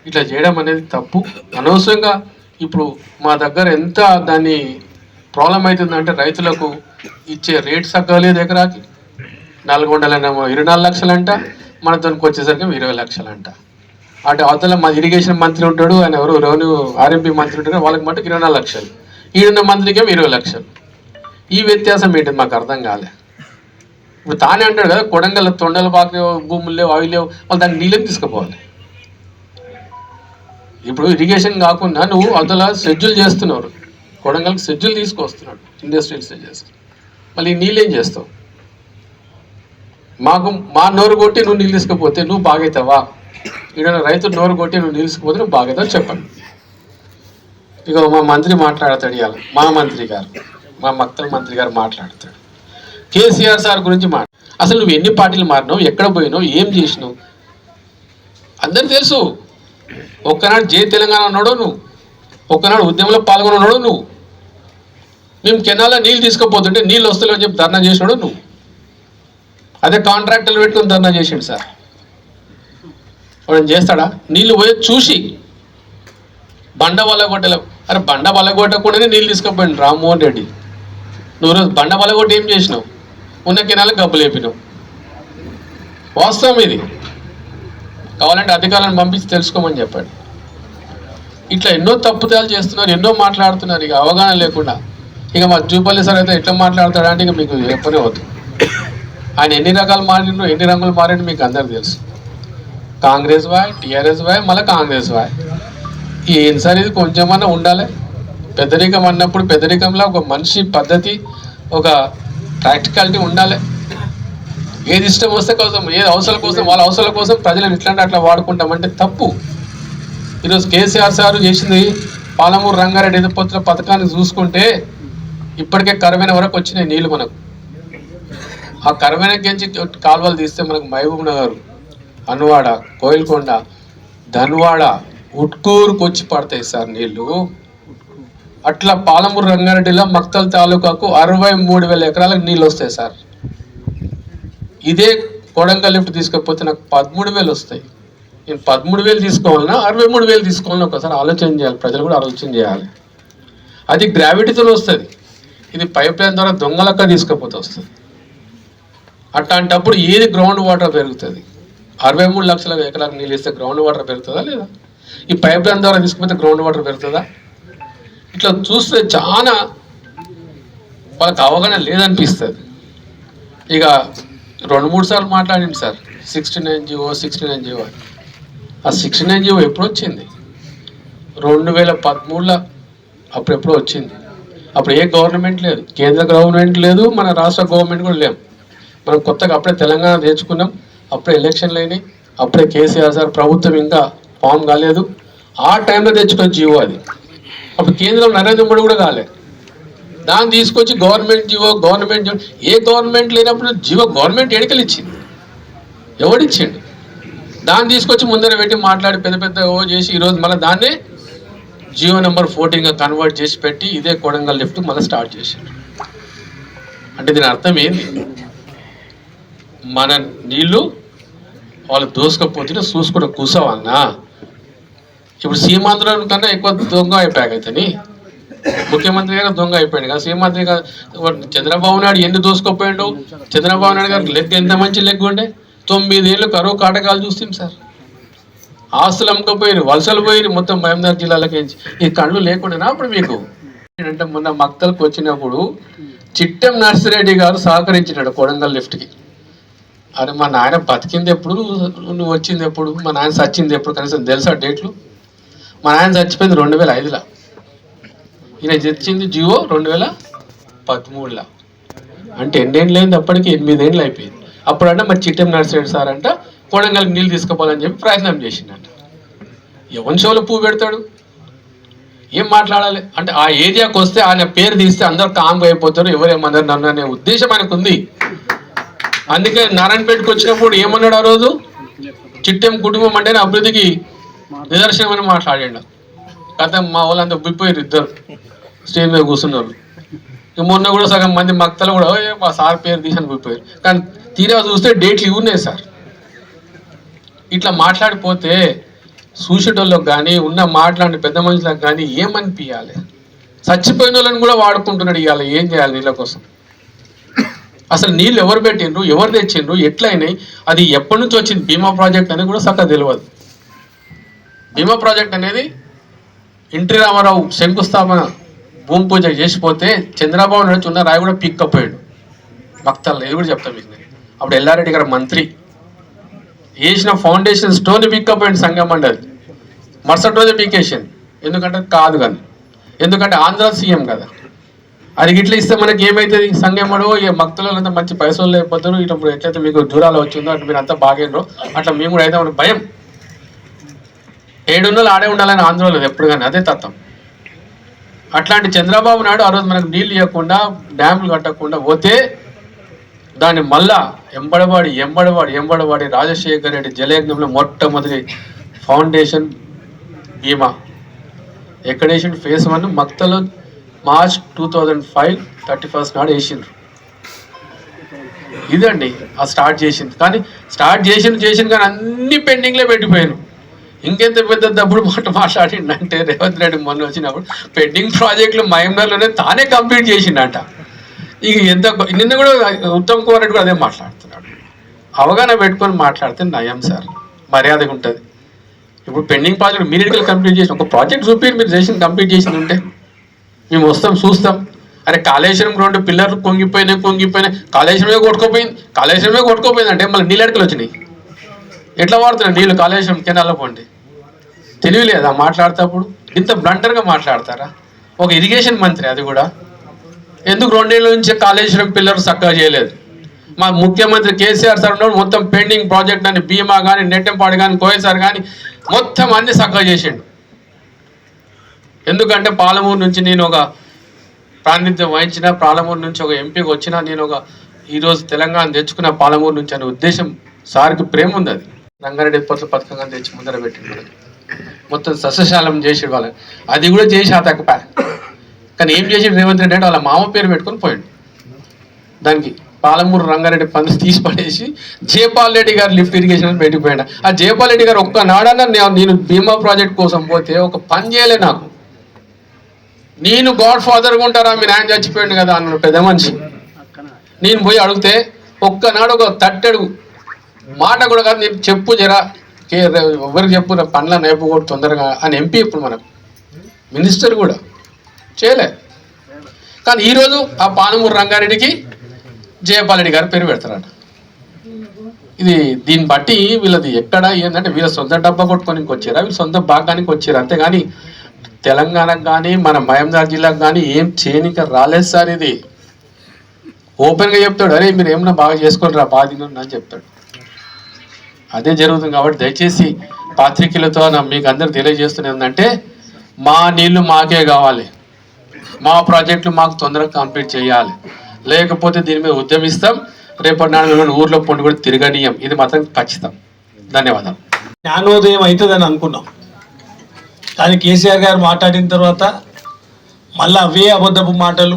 ఇట్లా చేయడం అనేది తప్పు. అనవసరంగా ఇప్పుడు మా దగ్గర ఎంత దాన్ని ప్రాబ్లం అవుతుందంటే రైతులకు ఇచ్చే రేట్ సగ్గలేదు. ఎకరాకి నల్గొండలనేమో 24 లక్షలంట, మన దానికి వచ్చేసరికి 20 లక్షలంట. అటు అవతల మా ఇరిగేషన్ మంత్రి ఉంటాడు, ఆయన ఎవరు రెవెన్యూ ఆర్ఎంపీ మంత్రి ఉంటాడు, వాళ్ళకి మటుకు 24 లక్షలు, ఈడున్న మంత్రికేమో 20 లక్షలు. ఈ వ్యత్యాసం ఏంటి మాకు అర్థం కాలే. ఇప్పుడు తానే అంటాడు కదా కొడంగల్ తొండల బాగా భూములు లేవు, అవి లేవు, వాళ్ళు దాన్ని నీళ్ళకి తీసుకుపోవాలి. ఇప్పుడు ఇరిగేషన్ కాకుండా నువ్వు అవతల షెడ్యూల్ చేస్తున్నారు, కొడంగల్కి షెడ్యూల్ తీసుకొస్తున్నాడు ఇండస్ట్రియల్ షెడ్యూల్స్. మళ్ళీ నీళ్ళు ఏం చేస్తావు? మా నోరు కొట్టి నువ్వు నీళ్ళు తీసుకుపోతే నువ్వు బాగవుతావా? ఇక్కడ రైతులు నోరు కొట్టి నువ్వు నీళ్ళు తీసుకుపోతే నువ్వు బాగవుతావు చెప్పండి. ఇక మా మంత్రి మాట్లాడతాడు, ఇవాళ మా మంత్రి గారు, మా మక్తల మంత్రి గారు మాట్లాడతాడు కేసీఆర్ సార్ గురించి అసలు నువ్వు ఎన్ని పార్టీలు మారినావు, ఎక్కడ పోయినావు, ఏం చేసినావు అందరికి తెలుసు. ఒక్కనాడు జై తెలంగాణ అన్నాడు నువ్వు, ఒక్కనాడు ఉద్యమంలో పాల్గొన్నాడు నువ్వు. మేము కెనాల్లో నీళ్ళు తీసుకుపోతుంటే నీళ్ళు వస్తలేవని చెప్పి ధర్నా చేసినాడు నువ్వు. అదే కాంట్రాక్టర్లు పెట్టుకుని ధర్నా చేసిండు సార్. వాడు చేస్తాడా? నీళ్ళు పోయి చూసి బండ వల్లగొట్టలే. అరే బండ వల్లగొట్టకుండానే నీళ్ళు తీసుకుపోయింది రామ్మోహన్ రెడ్డి. నువ్వు రోజు బండ వల్లగొట్టి ఏం చేసినావు? ఉన్న కెనాలకు గబ్బులు లేపినావు. వాస్తవం ఇది. కావాలంటే అధికారులను పంపించి తెలుసుకోమని చెప్పాడు. ఇట్లా ఎన్నో తప్పుదాలు చేస్తున్నారు, ఎన్నో మాట్లాడుతున్నారు. ఇక అవగాహన లేకుండా ఇక మా జూపల్లి సార్ అయితే ఎట్లా మాట్లాడతాడు అంటే ఇక మీకు చెప్పనే వద్దు. ఆయన ఎన్ని రకాలు మారిండ్రు, ఎన్ని రంగులు మారిండు మీకు అందరికి తెలుసు. కాంగ్రెస్ వాయ్, టీఆర్ఎస్ వాయ్, మళ్ళీ కాంగ్రెస్ వాయ్. ఏం సార్ ఇది? కొంచెమన్నా ఉండాలి. పెద్దరికం అన్నప్పుడు పెద్దరికంలో ఒక మనిషి పద్ధతి, ఒక ప్రాక్టికాలిటీ ఉండాలి. ఏది ఇష్టం వస్తే కోసం, ఏది అవసరం కోసం, వాళ్ళ అవసరాల కోసం ప్రజలను ఇట్లాంటి అట్లా వాడుకుంటామంటే తప్పు. ఈరోజు కేసీఆర్ సార్ చేసింది పాలమూరు రంగారెడ్డి ఎదుర్కొత్తుల పథకాన్ని చూసుకుంటే ఇప్పటికే కరమైన వరకు వచ్చినాయి నీళ్ళు మనకు. ఆ కరమైన గెంచి కాలువలు తీస్తే మనకు మహబూబ్ నగర్, అన్వాడ, కోయిల్కొండ, ధన్వాడ, ఉట్కూరుకు వచ్చి పడతాయి సార్ నీళ్లు. అట్లా పాలమూరు రంగారెడ్డిలో మక్తల్ తాలూకాకు 63,000 ఎకరాలకు నీళ్ళు వస్తాయి సార్. ఇదే కొడంగల్ లిఫ్ట్ తీసుకపోతే నాకు 13,000 వస్తాయి. నేను 13,000 తీసుకోవాలన్నా 63,000 తీసుకోవాలన్నా ఒకసారి ఆలోచన చేయాలి. ప్రజలు కూడా ఆలోచన చేయాలి. అది గ్రావిటీతో వస్తుంది. ఇది పైప్ లైన్ ద్వారా దొంగలక్క తీసుకపోతే వస్తుంది. అట్లాంటప్పుడు ఏది గ్రౌండ్ వాటర్ పెరుగుతుంది? 63 లక్షల ఎకరాలకు నీళ్ళు ఇస్తే గ్రౌండ్ వాటర్ పెరుగుతుందా లేదా? ఈ పైప్ లైన్ ద్వారా తీసుకుపోతే గ్రౌండ్ వాటర్ పెరుగుతుందా? ఇట్లా చూస్తే చాలా వాళ్ళకి అవగాహన లేదనిపిస్తుంది. ఇక 2-3 సార్లు మాట్లాడింది సార్ 69 జీవో. ఆ 69 జీవో ఎప్పుడు వచ్చింది? 2013లో అప్పుడెప్పుడో వచ్చింది. అప్పుడు ఏ గవర్నమెంట్ లేదు, కేంద్ర గవర్నమెంట్ లేదు, మన రాష్ట్ర గవర్నమెంట్ కూడా లేవు. మనం కొత్తగా అప్పుడే తెలంగాణ తెచ్చుకున్నాం, అప్పుడే ఎలక్షన్లు అయినాయి, అప్పుడే కేసీఆర్ సార్ ప్రభుత్వం ఇంకా ఫామ్ కాలేదు. ఆ టైంలో తెచ్చుకున్న జీవో అది. అప్పుడు కేంద్రం నరేంద్ర మోడీ కూడా కాలేదు. దాన్ని తీసుకొచ్చి గవర్నమెంట్ జీవో. ఏ గవర్నమెంట్ లేనప్పుడు జీవో గవర్నమెంట్ ఎన్నికలు ఇచ్చింది, ఎవడిచ్చిండు? దాన్ని తీసుకొచ్చి ముందర పెట్టి మాట్లాడి పెద్ద చేసి ఈరోజు మళ్ళీ దాన్నే జియో నెంబర్ 14గా కన్వర్ట్ చేసి పెట్టి ఇదే కొడంగల్ లిఫ్ట్ మళ్ళీ స్టార్ట్ చేశారు. అంటే దీని అర్థం ఏంది? మన నీళ్ళు వాళ్ళు దోసుకపోతే చూసుకుంటే కూర్చోవాలన్నా? ఇప్పుడు సీమాంధ్ర కన్నా ఎక్కువ దొంగ అయిపోయాక అయితేని ముఖ్యమంత్రి గారు దొంగ అయిపోయాడు కదా. సీమాంధ్రి గారు చంద్రబాబు నాయుడు ఎన్ని దోసుకుపోయాడు? చంద్రబాబు నాయుడు గారికి లెగ్ ఎంత మంచి లెగ్ ఉండే. 9 ఏళ్ళు కరువు కాటకాలు చూస్తాం సార్. ఆస్తులు అమ్ముకపోయారు, వలసలు పోయారు మొత్తం మహబూబ్నగర్ జిల్లాలకి. ఈ కళ్ళు లేకుండా అప్పుడు మీకు అంటే మొన్న మక్తలకు వచ్చినప్పుడు చిట్టెం నర్సిరెడ్డి గారు సహకరించినాడు కొడంగల్ లిఫ్ట్కి. అరే మా నాయన బతికింది ఎప్పుడు, నువ్వు వచ్చింది ఎప్పుడు, మా నాయన చచ్చింది ఎప్పుడు, కనీసం తెలుసా డేట్లు? మా నాయన చచ్చిపోయింది 2005లో, ఈయన తెచ్చింది జియో 2013లో. అంటే ఎన్నేళ్ళు అయింది? అప్పటికి 8 ఏళ్ళు అయిపోయింది. అప్పుడంటే మరి చిట్టెం నర్సిరెడ్డి సార్ అంట కొడంగల్కి నీళ్ళు తీసుకోవాలని చెప్పి ప్రయత్నం చేసిందంట. ఎవరి షోలో పువ్వు పెడతాడు? ఏం మాట్లాడాలి అంటే ఆ ఏరియాకి వస్తే ఆయన పేరు తీస్తే అందరు కామ్గా అయిపోతారు, ఎవరేమన్నారు నన్ను అనే ఉద్దేశం ఆయనకు ఉంది. అందుకే నారాయణపేటకు వచ్చినప్పుడు ఏమన్నాడు ఆ రోజు? చిట్టెం కుటుంబం అంటేనే అభివృద్ధికి నిదర్శనం అని మాట్లాడాడు. కథ మా వాళ్ళంతా ఉబ్బిపోయారు, ఇద్దరు స్టేజ్ మీద కూర్చున్నారు. మొన్న కూడా సగం మంది మక్తలు కూడా మా సార్ పేరు తీసి అని ఉబ్బిపోయారు. కానీ తీరా చూస్తే డేట్లు ఇవి ఉన్నాయి సార్. ఇట్లా మాట్లాడిపోతే చూసేటోళ్ళకి కానీ ఉన్న మాట్లాడిన పెద్ద మనుషులకు కానీ ఏమనిపించాలి? చచ్చిపోయిన వాళ్ళని కూడా వాడుకుంటున్నాడు. ఇవాళ ఏం చేయాలి నీళ్ళ కోసం? అసలు నీళ్ళు ఎవరు పెట్టిండ్రు, ఎవరు తెచ్చిండ్రు, ఎట్లయినాయి, అది ఎప్పటి నుంచి వచ్చింది? భీమా ప్రాజెక్ట్ అనేది కూడా చక్కగా తెలియదు. భీమా ప్రాజెక్ట్ అనేది ఎన్టీ రామారావు శంకుస్థాపన భూమి పూజ చేసిపోతే చంద్రబాబు నాయుడు ఉన్న రాయి కూడా పిక్కపోయాడు భక్తల్లో. ఇది కూడా చెప్తాను మీకు. అప్పుడు ఎల్లారెడ్డి గారు మంత్రి వేసిన ఫౌండేషన్ స్టోన్ పిక్కపోయాడు సంఘం మండలి. మరుసటి రోజే పీకేషన్. ఎందుకంటే కాదు కానీ, ఎందుకంటే ఆంధ్ర సీఎం కదా. అది గిట్ల ఇస్తే మనకి ఏమవుతుంది? సంఘమడు ఈ భక్తులంతా మంచి పైసలు లేకపోతారు. ఇటు ఎట్లయితే మీకు దూరాలు వచ్చిందో అటు మీరు అంతా బాగేనో అట్లా మేము కూడా అయితే మనకు భయం. 7 ఆడే ఉండాలని ఆంధ్రలో ఎప్పుడు కానీ అదే తత్వం. అట్లాంటి చంద్రబాబు నాయుడు ఆ రోజు మనకు నీళ్ళు ఇవ్వకుండా డ్యాములు కట్టకుండా పోతే దాన్ని మళ్ళా ఎంబడవాడి రాజశేఖర్ రెడ్డి జలయజ్ఞంలో మొట్టమొదటి ఫౌండేషన్ భీమా ఎక్కడేషన్ ఫేజ్ 1 మక్తలో మార్చ్ 2005 31st నాడు వేసిండ్రు. ఇదండి ఆ స్టార్ట్ చేసింది. కానీ స్టార్ట్ చేసింది కానీ అన్ని పెండింగ్లో పెట్టిపోయాను. ఇంకెంత పెద్ద దప్పుడు మాట మాట్లాడిండంటే రేవంత్ రెడ్డి మొన్న వచ్చినప్పుడు పెండింగ్ ప్రాజెక్టులు మహబూబ్నగర్లోనే తానే కంప్లీట్ చేసిండంట. ఇక ఎంత నిన్న కూడా ఉత్తమ్ కుమార్ రెడ్డి కూడా అదే మాట్లాడుతున్నాడు. అవగాహన పెట్టుకొని మాట్లాడితే నయం సార్, మర్యాదగా ఉంటుంది. ఇప్పుడు పెండింగ్ ప్రాజెక్ట్ మీరెడికల్ కంప్లీట్ చేసిన ఒక ప్రాజెక్ట్ చూపి మీరు చేసింది కంప్లీట్ చేసింది ఉంటే మేము వస్తాం చూస్తాం. అరే కాళేశ్వరం 2 పిల్లర్లు కొంగిపోయినాయి, కాళేశ్వరమే కొట్టుకోపోయింది అంటే మళ్ళీ నీళ్ళెడకలు వచ్చినాయి. ఎట్లా వాడుతున్నాయి నీళ్ళు కాళేశ్వరం కెనాల్లో పోండి? తెలివి లేదా మాట్లాడేటప్పుడు? ఇంత బ్లంటర్గా మాట్లాడతారా? ఒక ఇరిగేషన్ మంత్రి అది కూడా. ఎందుకు 2 ఏళ్ళ నుంచి కాళేశ్వరం పిల్లర్ చక్కగా చేయలేదు? మా ముఖ్యమంత్రి కేసీఆర్ సార్ ఉన్నప్పుడు మొత్తం పెండింగ్ ప్రాజెక్ట్ అని భీమా కానీ నెట్టెంపాడు కానీ కోయసార్ కానీ మొత్తం అన్ని చక్కగా చేసిండు. ఎందుకంటే పాలమూరు నుంచి నేను ఒక ప్రాతినిధ్యం వహించిన, పాలమూరు నుంచి ఒక ఎంపీకి వచ్చిన, నేను ఒక ఈరోజు తెలంగాణ తెచ్చుకున్న పాలమూరు నుంచి అనే ఉద్దేశం సార్కి ప్రేమ ఉంది. అది రంగారెడ్డి పొత్తుల పథకంగా తెచ్చి ముందర పెట్టింది మనకి. మొత్తం సస్యశాలం చేసి వాళ్ళని అది కూడా చేసి ఆ తక్కువ. కానీ ఏం చేసి రేవంత్ రెడ్డి అంటే వాళ్ళ మామ పేరు పెట్టుకొని పోయాడు. దానికి పాలమూరు రంగారెడ్డి పనులు తీసి పడేసి జయపాల్ రెడ్డి గారు లిఫ్ట్ ఇరిగేషన్ పెట్టిపోయాడు. ఆ జయపాల్ రెడ్డి గారు ఒక్కనాడన్నా నేను భీమా ప్రాజెక్ట్ కోసం పోతే ఒక పని చేయలే నాకు. నేను గాడ్ ఫాదర్గా ఉంటారా, మీ నాయన చచ్చిపోయాడు కదా అన్నాడు పెద్ద మనిషి. నేను పోయి అడిగితే ఒక్కనాడు ఒక తట్టెడు మాట కూడా కాదు, నేను చెప్పు జరా ఎవరికి చెప్పు నా పనుల నైపు కూడా తొందరగా అని ఎంపీ ఇప్పుడు మనకు మినిస్టర్ కూడా చేయలే. కానీ ఈరోజు ఆ పాలమూరు రంగారెడ్డికి జయపాల్ రెడ్డి గారు పేరు పెడతారట. ఇది దీన్ని బట్టి వీళ్ళది ఎక్కడ ఏంటంటే వీళ్ళ సొంత డబ్బా కొట్టుకొని వచ్చారా, వీళ్ళ సొంత భాగానికి వచ్చారు అంతేగాని తెలంగాణకు కానీ మన మహబూబ్నగర్ జిల్లాకు కానీ ఏం చేయనిక రాలేదు సార్. ఇది ఓపెన్గా చెప్తాడు, అరే మీరు ఏమన్నా బాగా చేసుకొని రా బాగా తిన్నాను అని చెప్తాడు. అదే జరుగుతుంది. కాబట్టి దయచేసి పాత్రికలతో మీకు అందరు తెలియజేస్తున్నది ఏంటంటే మా నీళ్లు మాకే కావాలి, మా ప్రాజెక్టులు మాకు తొందరగా కంప్లీట్ చేయాలి, లేకపోతే దీని మీద ఉద్యమిస్తాం. రేపటి నాడు మేము ఊర్లో పొండి కూడా తిరగనీయం. ఇది మాత్రం ఖచ్చితం. ధన్యవాదాలు.
జ్ఞానోదయం అవుతుందని అనుకున్నాం, కానీ కేసీఆర్ గారు మాట్లాడిన తర్వాత మళ్ళీ అవే అబద్ధపు మాటలు,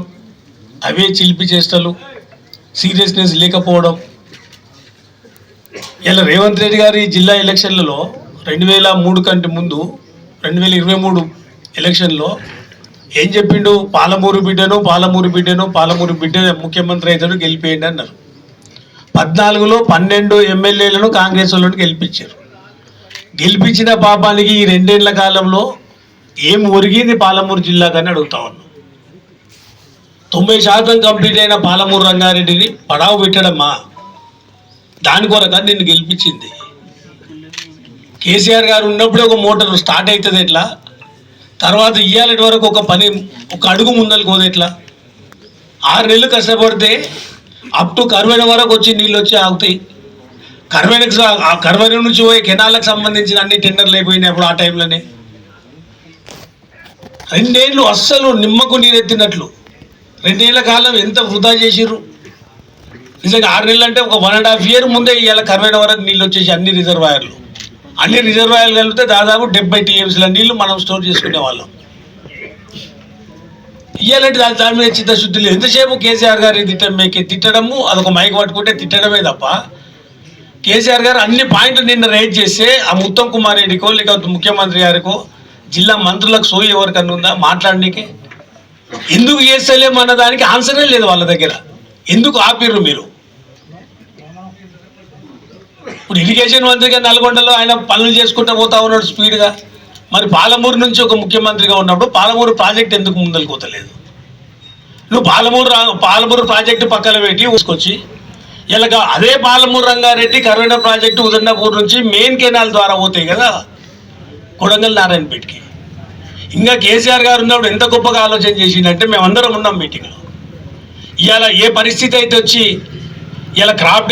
అవే చిలిపి చేష్టలు, సీరియస్నెస్ లేకపోవడం. ఇలా రేవంత్ రెడ్డి గారు ఈ జిల్లా ఎలక్షన్లలో 2003 కంటే ముందు 2023 ఎలక్షన్లో ఏం చెప్పిండు? పాలమూరు బిడ్డను ముఖ్యమంత్రి అవుతాడు గెలిపేయండి అన్నారు. 14లో 12 ఎమ్మెల్యేలను కాంగ్రెస్ వాళ్ళని గెలిపించారు. గెలిపించిన పాపానికి ఈ 2 ఏళ్ల కాలంలో ఏం ఒరిగింది పాలమూరు జిల్లాకని అడుగుతా ఉన్నాం. 90% కంప్లీట్ అయిన పాలమూరు రంగారెడ్డిని పడావు పెట్టడమా? దాని కొరక నిన్ను గెలిపించింది. కేసీఆర్ గారు ఉన్నప్పుడే ఒక మోటార్ స్టార్ట్ అవుతుంది ఎట్లా, తర్వాత ఇయ్యాలటి వరకు ఒక అడుగు ముందలు పోదు ఎట్లా? 6 నెలలు కష్టపడితే అప్ టు కర్వెన వరకు వచ్చి నీళ్ళు వచ్చి ఆగుతాయి. కర్వెన నుంచి పోయి కెనాలకు సంబంధించిన అన్ని టెండర్లు అయిపోయినాయి అప్పుడు ఆ టైంలోనే. 2 ఏళ్ళు అస్సలు నిమ్మకు నీరెత్తినట్లు 2 ఏళ్ల కాలం ఎంత వృధా చేసిర్రు. నిజంగా 6 నెలలు అంటే ఒక 1.5 year ముందే ఇవాళ కర్వెన వరకు నీళ్ళు వచ్చేసి అన్ని రిజర్వాయర్లు కలిపితే దాదాపు 70 TMCల నీళ్లు మనం స్టోర్ చేసుకునే వాళ్ళం. ఇవ్వాలంటే దాని మీద చిత్తశుద్ధి లేదు. ఎంతసేపు కేసీఆర్ గారు తిట్టడము, అదొక మైక్ పట్టుకుంటే తిట్టడమే తప్ప కేసీఆర్ గారు అన్ని పాయింట్లు నిన్న రైజ్ చేస్తే ఆ ఉత్తమ్ కుమార్ రెడ్డికో లేకపోతే ముఖ్యమంత్రి గారికో జిల్లా మంత్రులకు సోయి ఎవరికన్నా ఉందా మాట్లాడడానికి? ఎందుకు చేస్తలేము అన్న దానికి ఆన్సరే లేదు వాళ్ళ దగ్గర. ఎందుకు ఆపిర్రు మీరు? ఇప్పుడు ఇరిగేషన్ మంత్రిగా నల్గొండలో ఆయన పనులు చేసుకుంటూ పోతా ఉన్నాడు స్పీడ్గా. మరి పాలమూరు నుంచి ఒక ముఖ్యమంత్రిగా ఉన్నప్పుడు పాలమూరు ప్రాజెక్ట్ ఎందుకు ముందలు పోతలేదు? నువ్వు పాలమూరు ప్రాజెక్టు పక్కన పెట్టి తీసుకొచ్చి ఇలాగ అదే పాలమూరు రంగారెడ్డి కరోనా ప్రాజెక్టు ఉదన్నపూర్ నుంచి మెయిన్ కెనాల్ ద్వారా పోతాయి కదా కొడంగల్ నారాయణపేటకి. ఇంకా కేసీఆర్ గారు ఉన్నప్పుడు ఎంత గొప్పగా ఆలోచన చేసిందంటే మేమందరం ఉన్నాం మీటింగ్లో. ఇవాళ ఏ పరిస్థితి అయితే వచ్చి ఇలా క్రాప్